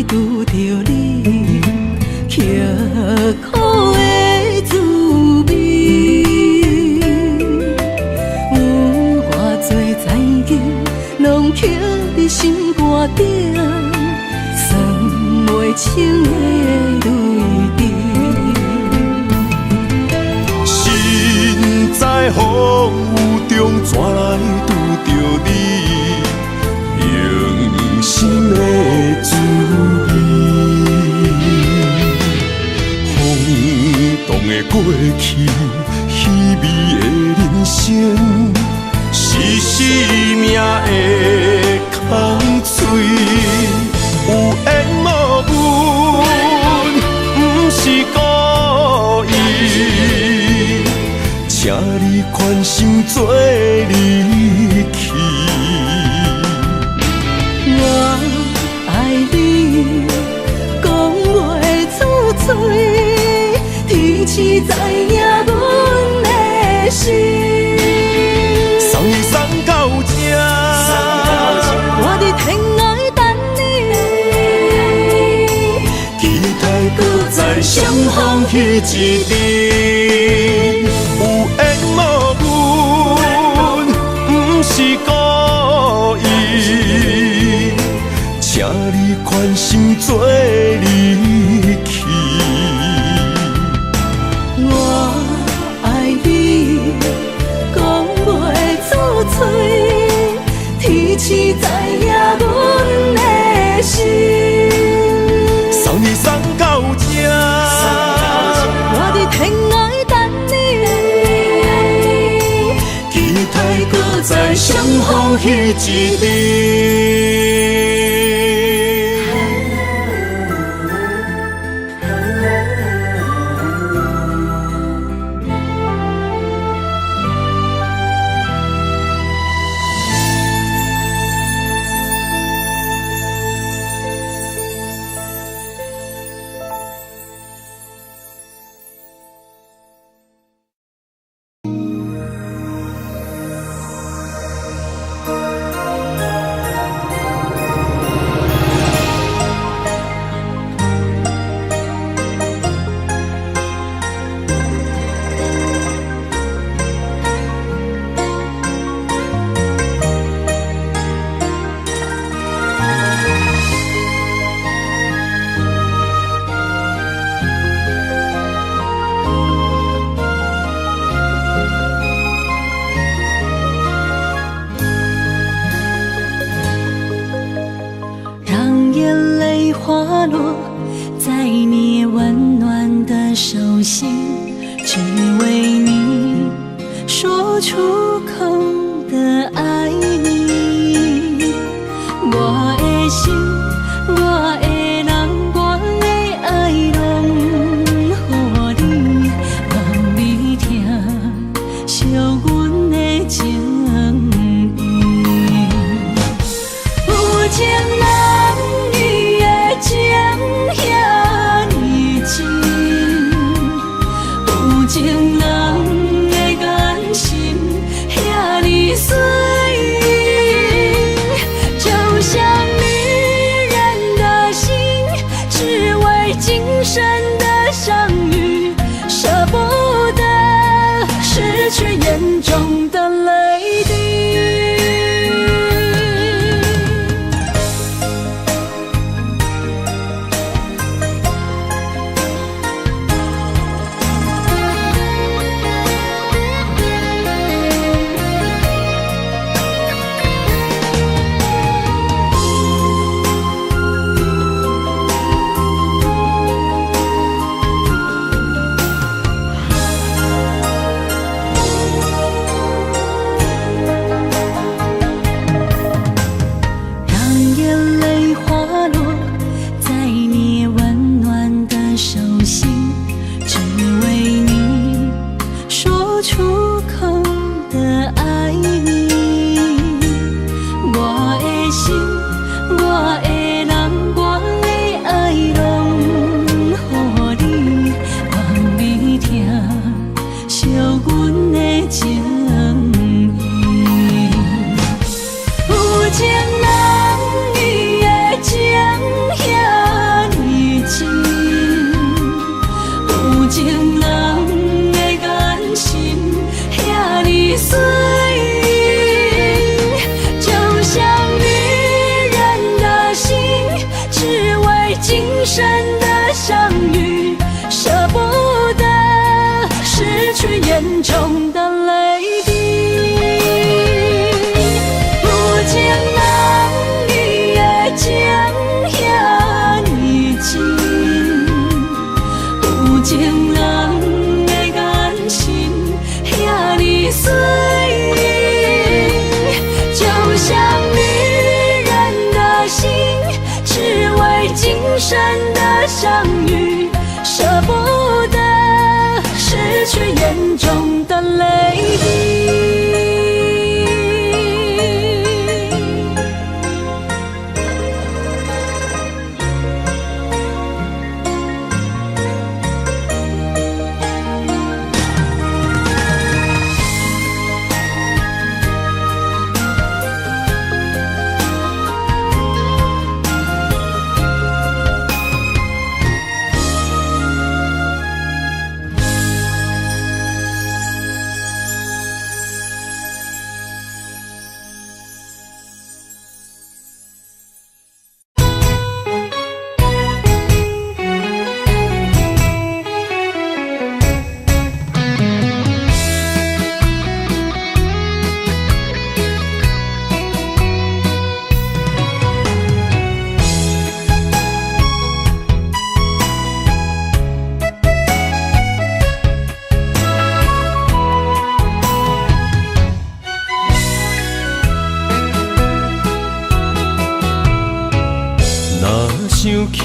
S1: 拄着你，刻苦的滋味，有偌多灾情，拢刻伫心肝顶，算袂清的泪滴。
S2: 身在风雨中，怎来拄着你？用心的滋味，风动的过去，稀微的人生，是生命的空嘴，有缘无分，不是故意，请你宽心做离去。
S1: 我爱你，讲袂出嘴，天赐知影阮的心。
S2: 送你送到这，
S1: 我伫天涯等你，
S2: 期待搁再相逢彼一日。有缘无分，不是故意，请你宽心做离去。
S1: 我爱你，讲袂出嘴，天赐知影阮的心。
S2: 放弃一日。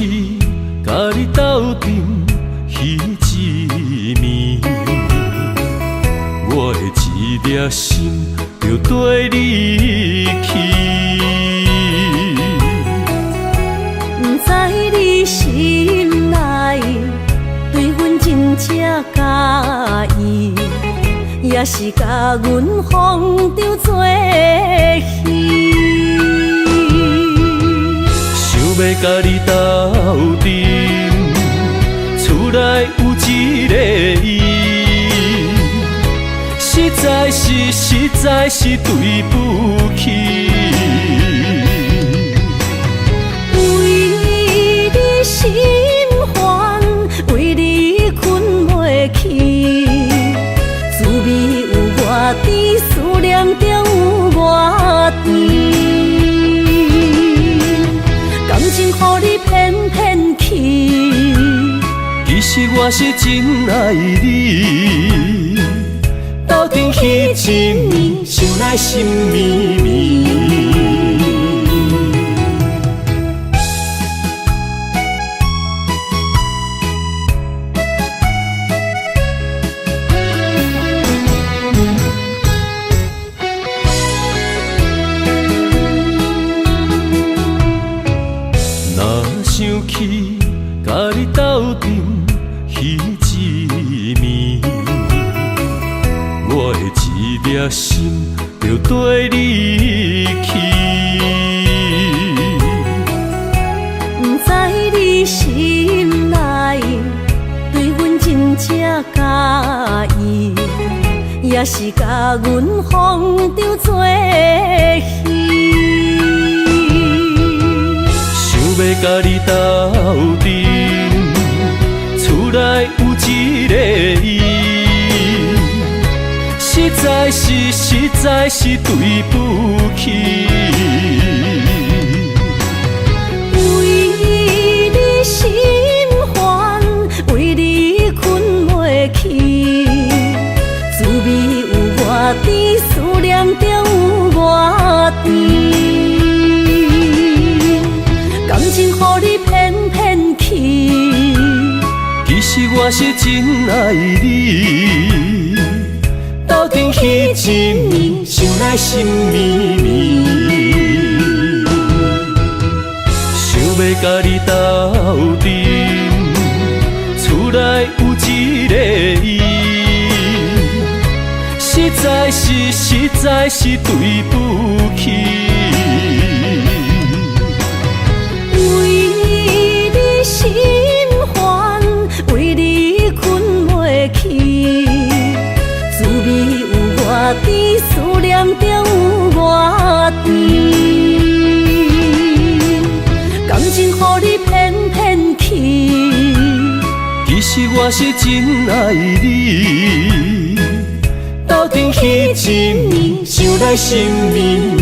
S3: 气，甲你斗阵彼一暝，我的一粒心就跟你去。
S1: 不知你心内对阮真正介意，也是甲阮放着做戏。
S3: 想要甲你斗阵，厝内有一个伊，实在是对不起。
S1: 为你心烦，为你困袂去，滋味有外甜，思念就有外甜。感情予你骗骗去，
S3: 其实我是真爱你，斗阵彼一暝，想来心绵绵。想起甲你斗阵彼一暝，我的一粒心就跟你去。
S1: 不知你心内对阮真正介意，也是甲阮放着做戏。
S3: 要甲你斗阵，厝内有一个伊，实在是对不起。
S1: 为你心烦，为你困袂去，滋味有外甜，思念就有外甜。感情予你骗骗去，
S3: 其实我是真爱你，斗阵彼一暝，想来心绵绵。想要甲你斗阵，厝内有一个伊，实在是对不起。
S1: 心烦，为你困袂去，滋味有外甜，思念就有外甜。感情予你骗骗去，
S3: 其实我是真爱你，斗阵彼一暝，想来心绵绵。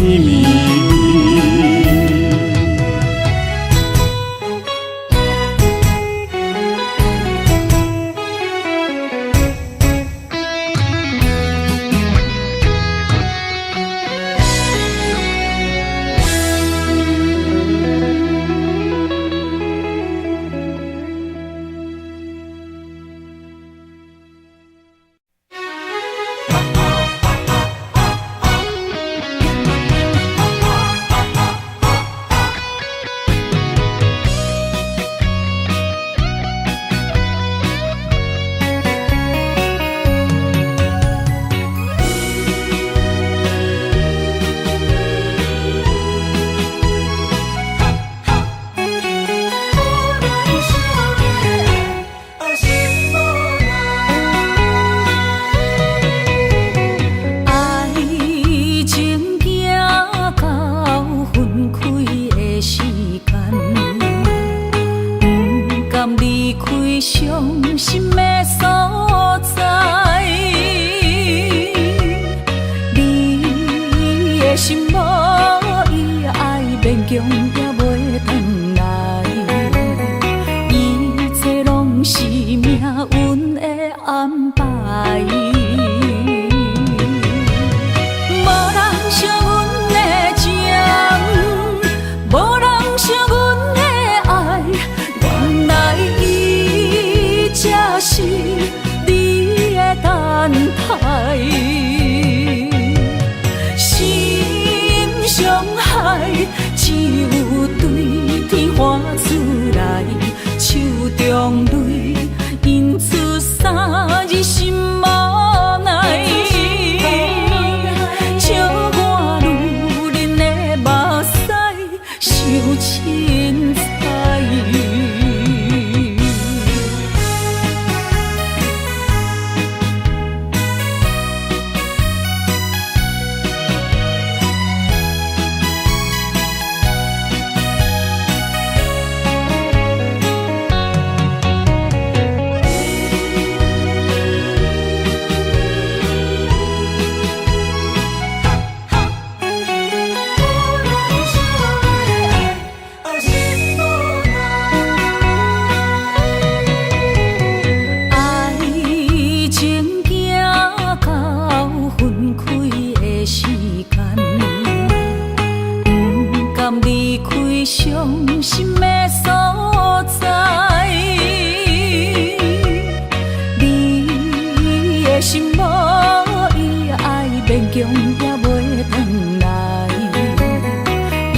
S1: 中泪，因出三日心无奈。笑我女人的目屎受凊彩。伤心的所在，你的心无伊爱勉强也袂转来，一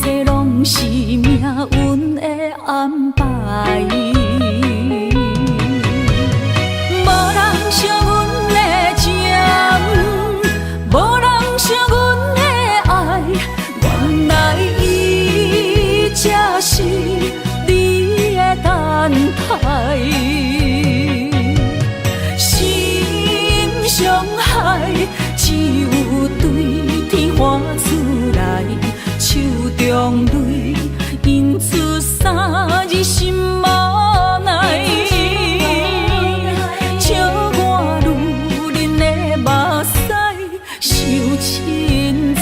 S1: 切拢是命运的安排。无人惜阮的情，无人惜阮的爱，原来才是你的等待，心伤害只有对天喊出来，手中泪因出三日心无奈，笑我女人的目屎受凊彩。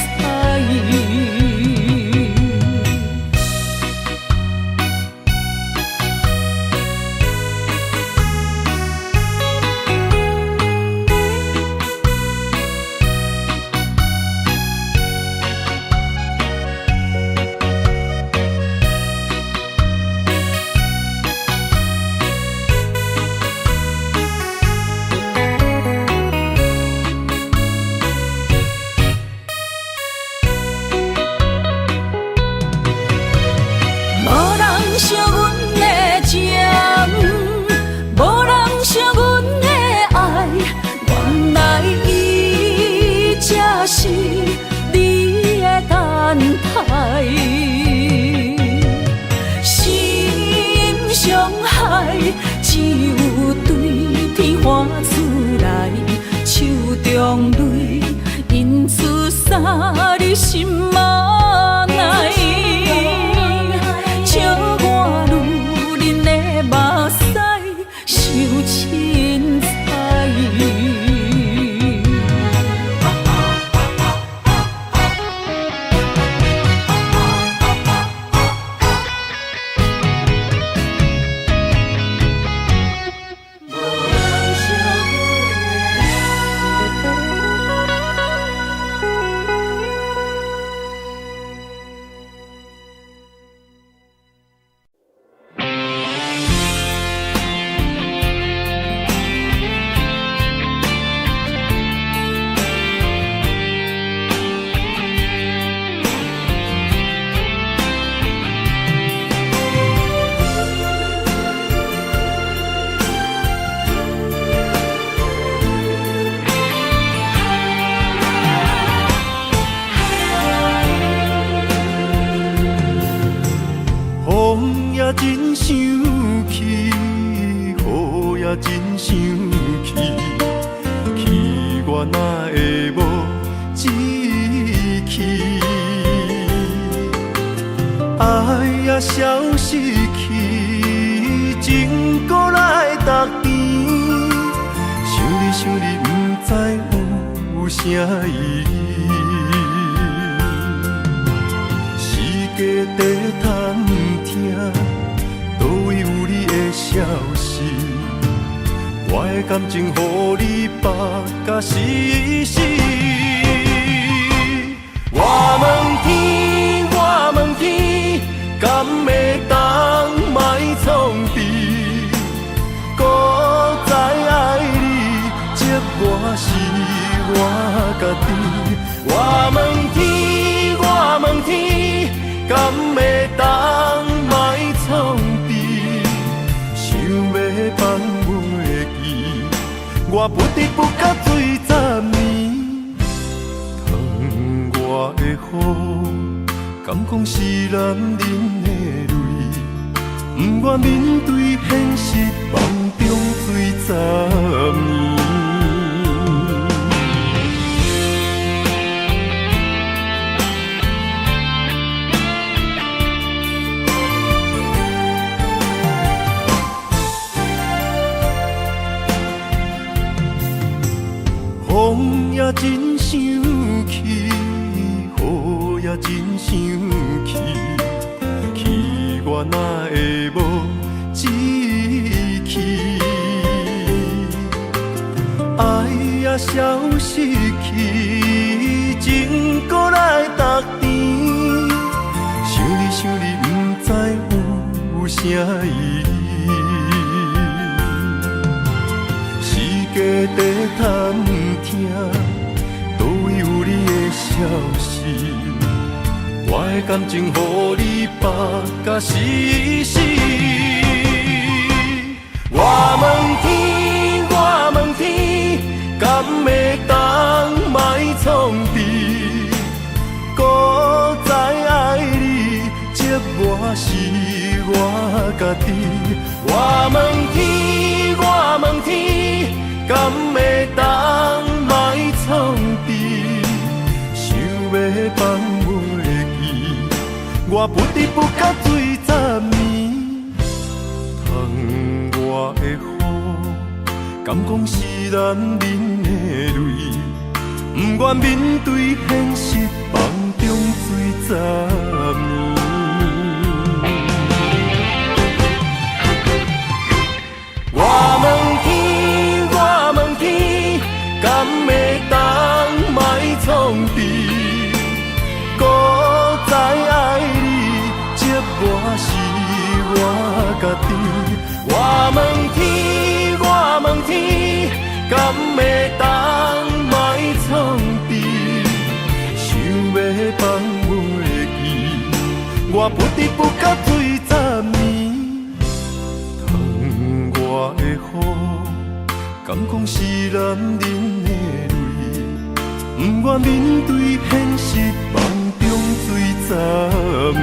S1: 惜阮的情，无人惜阮的爱，原来伊才是你的等待，心伤害只有对天喊出来，手中泪因出三日心无奈。笑我女人的目屎受凊彩。
S2: 风也真生气，雨也真生气，气我哪会无志气？爱也消失去，情搁来逐甜，想你不知有啥意义。世界地通听，倒位有你的消息？我的感情，予你绑甲死死。我问天，我问天，敢会当莫创治？搁再爱你，责我是我家己。我问天，我问天。敢会当莫创治？我不得不甲水10年。窗外的雨，敢讲是男人的泪，不愿面对现实，梦中水10年。风也真生气，雨也真生气，气我哪会无志气？爱也消失去，情搁来逐甜。想你，不知有啥意义。世界在探听，倒位有你的消息？我的感情，予你绑甲死死。我问天，我问天，敢会当莫创治？搁再爱你，折磨是我家己。我问天，我问天，敢会当莫创治？想要放袂记，我不得不甲水10年。窗外的雨，敢讲是男人的泪，不愿面对现实，梦中水10年。我问天，我问天，敢会当莫创治？搁再爱你，折磨是我家己。我问天，我问天，敢会当莫创治？想要放袂记，我不得不甲水10年。窗外的雨，敢讲是男人的泪，不愿面对现实，梦中水10年。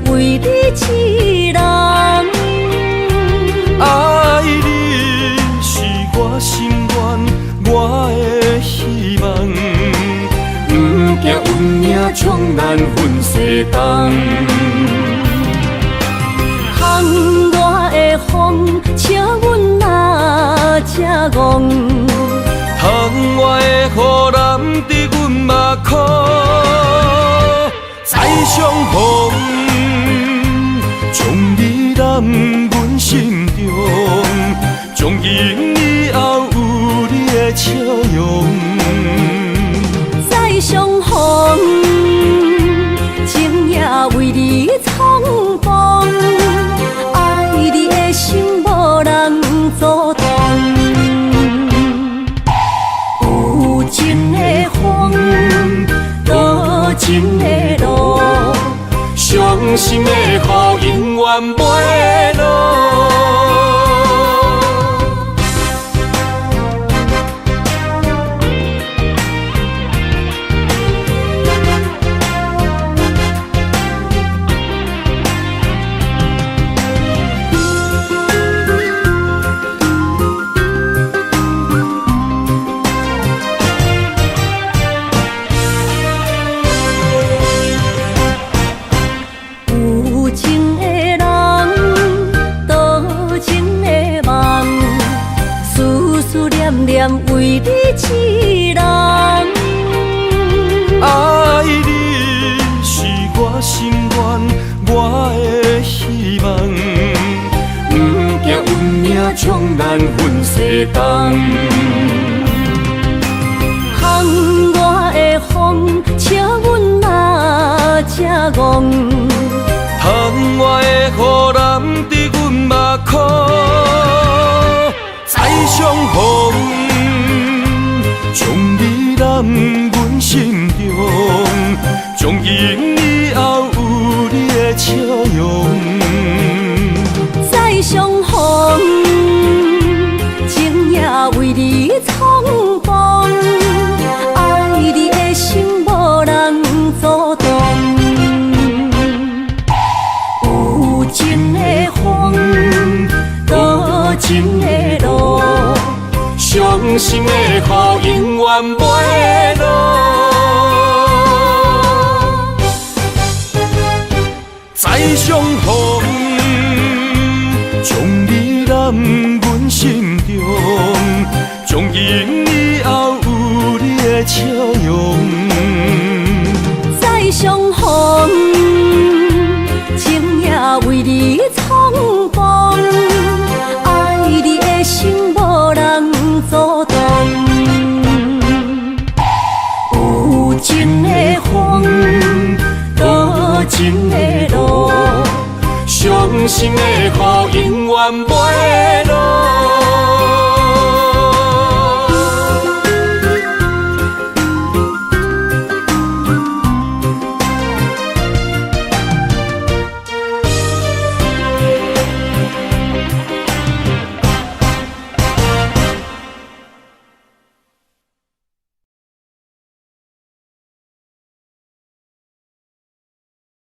S1: 为你痴人，
S2: 爱你是我心愿，我的希望。不惊运命冲咱分西东，
S1: 窗外的风，笑阮哪这戆。
S2: 窗外的雨淋伫阮目眶，再相逢。将你揽阮心中，从今以后有你的笑容。
S1: 再相逢，情也为你冲动，爱你的心无人阻挡。有情的风，多情的路。伤心的雨永远袂落。念为你一人。
S2: 爱你是我心愿，我的希望。不惊运命将咱分世东。
S1: 风我的风，笑阮哪这戆。
S2: 窗外的雨淋伫阮目眶，再相逢，将你揽阮心中，从今以后有你的笑容。
S1: 再相逢，情也为你冲动，爱你的心无人阻挡。有情的风，多情的路，伤心的雨永远袂落。
S2: 再相逢，将你揽阮心中，从今以后有你的笑容。
S1: 再相逢，情也为你冲动，爱你的心无人阻挡。有情的风，多情的路，伤心的雨永远袂落。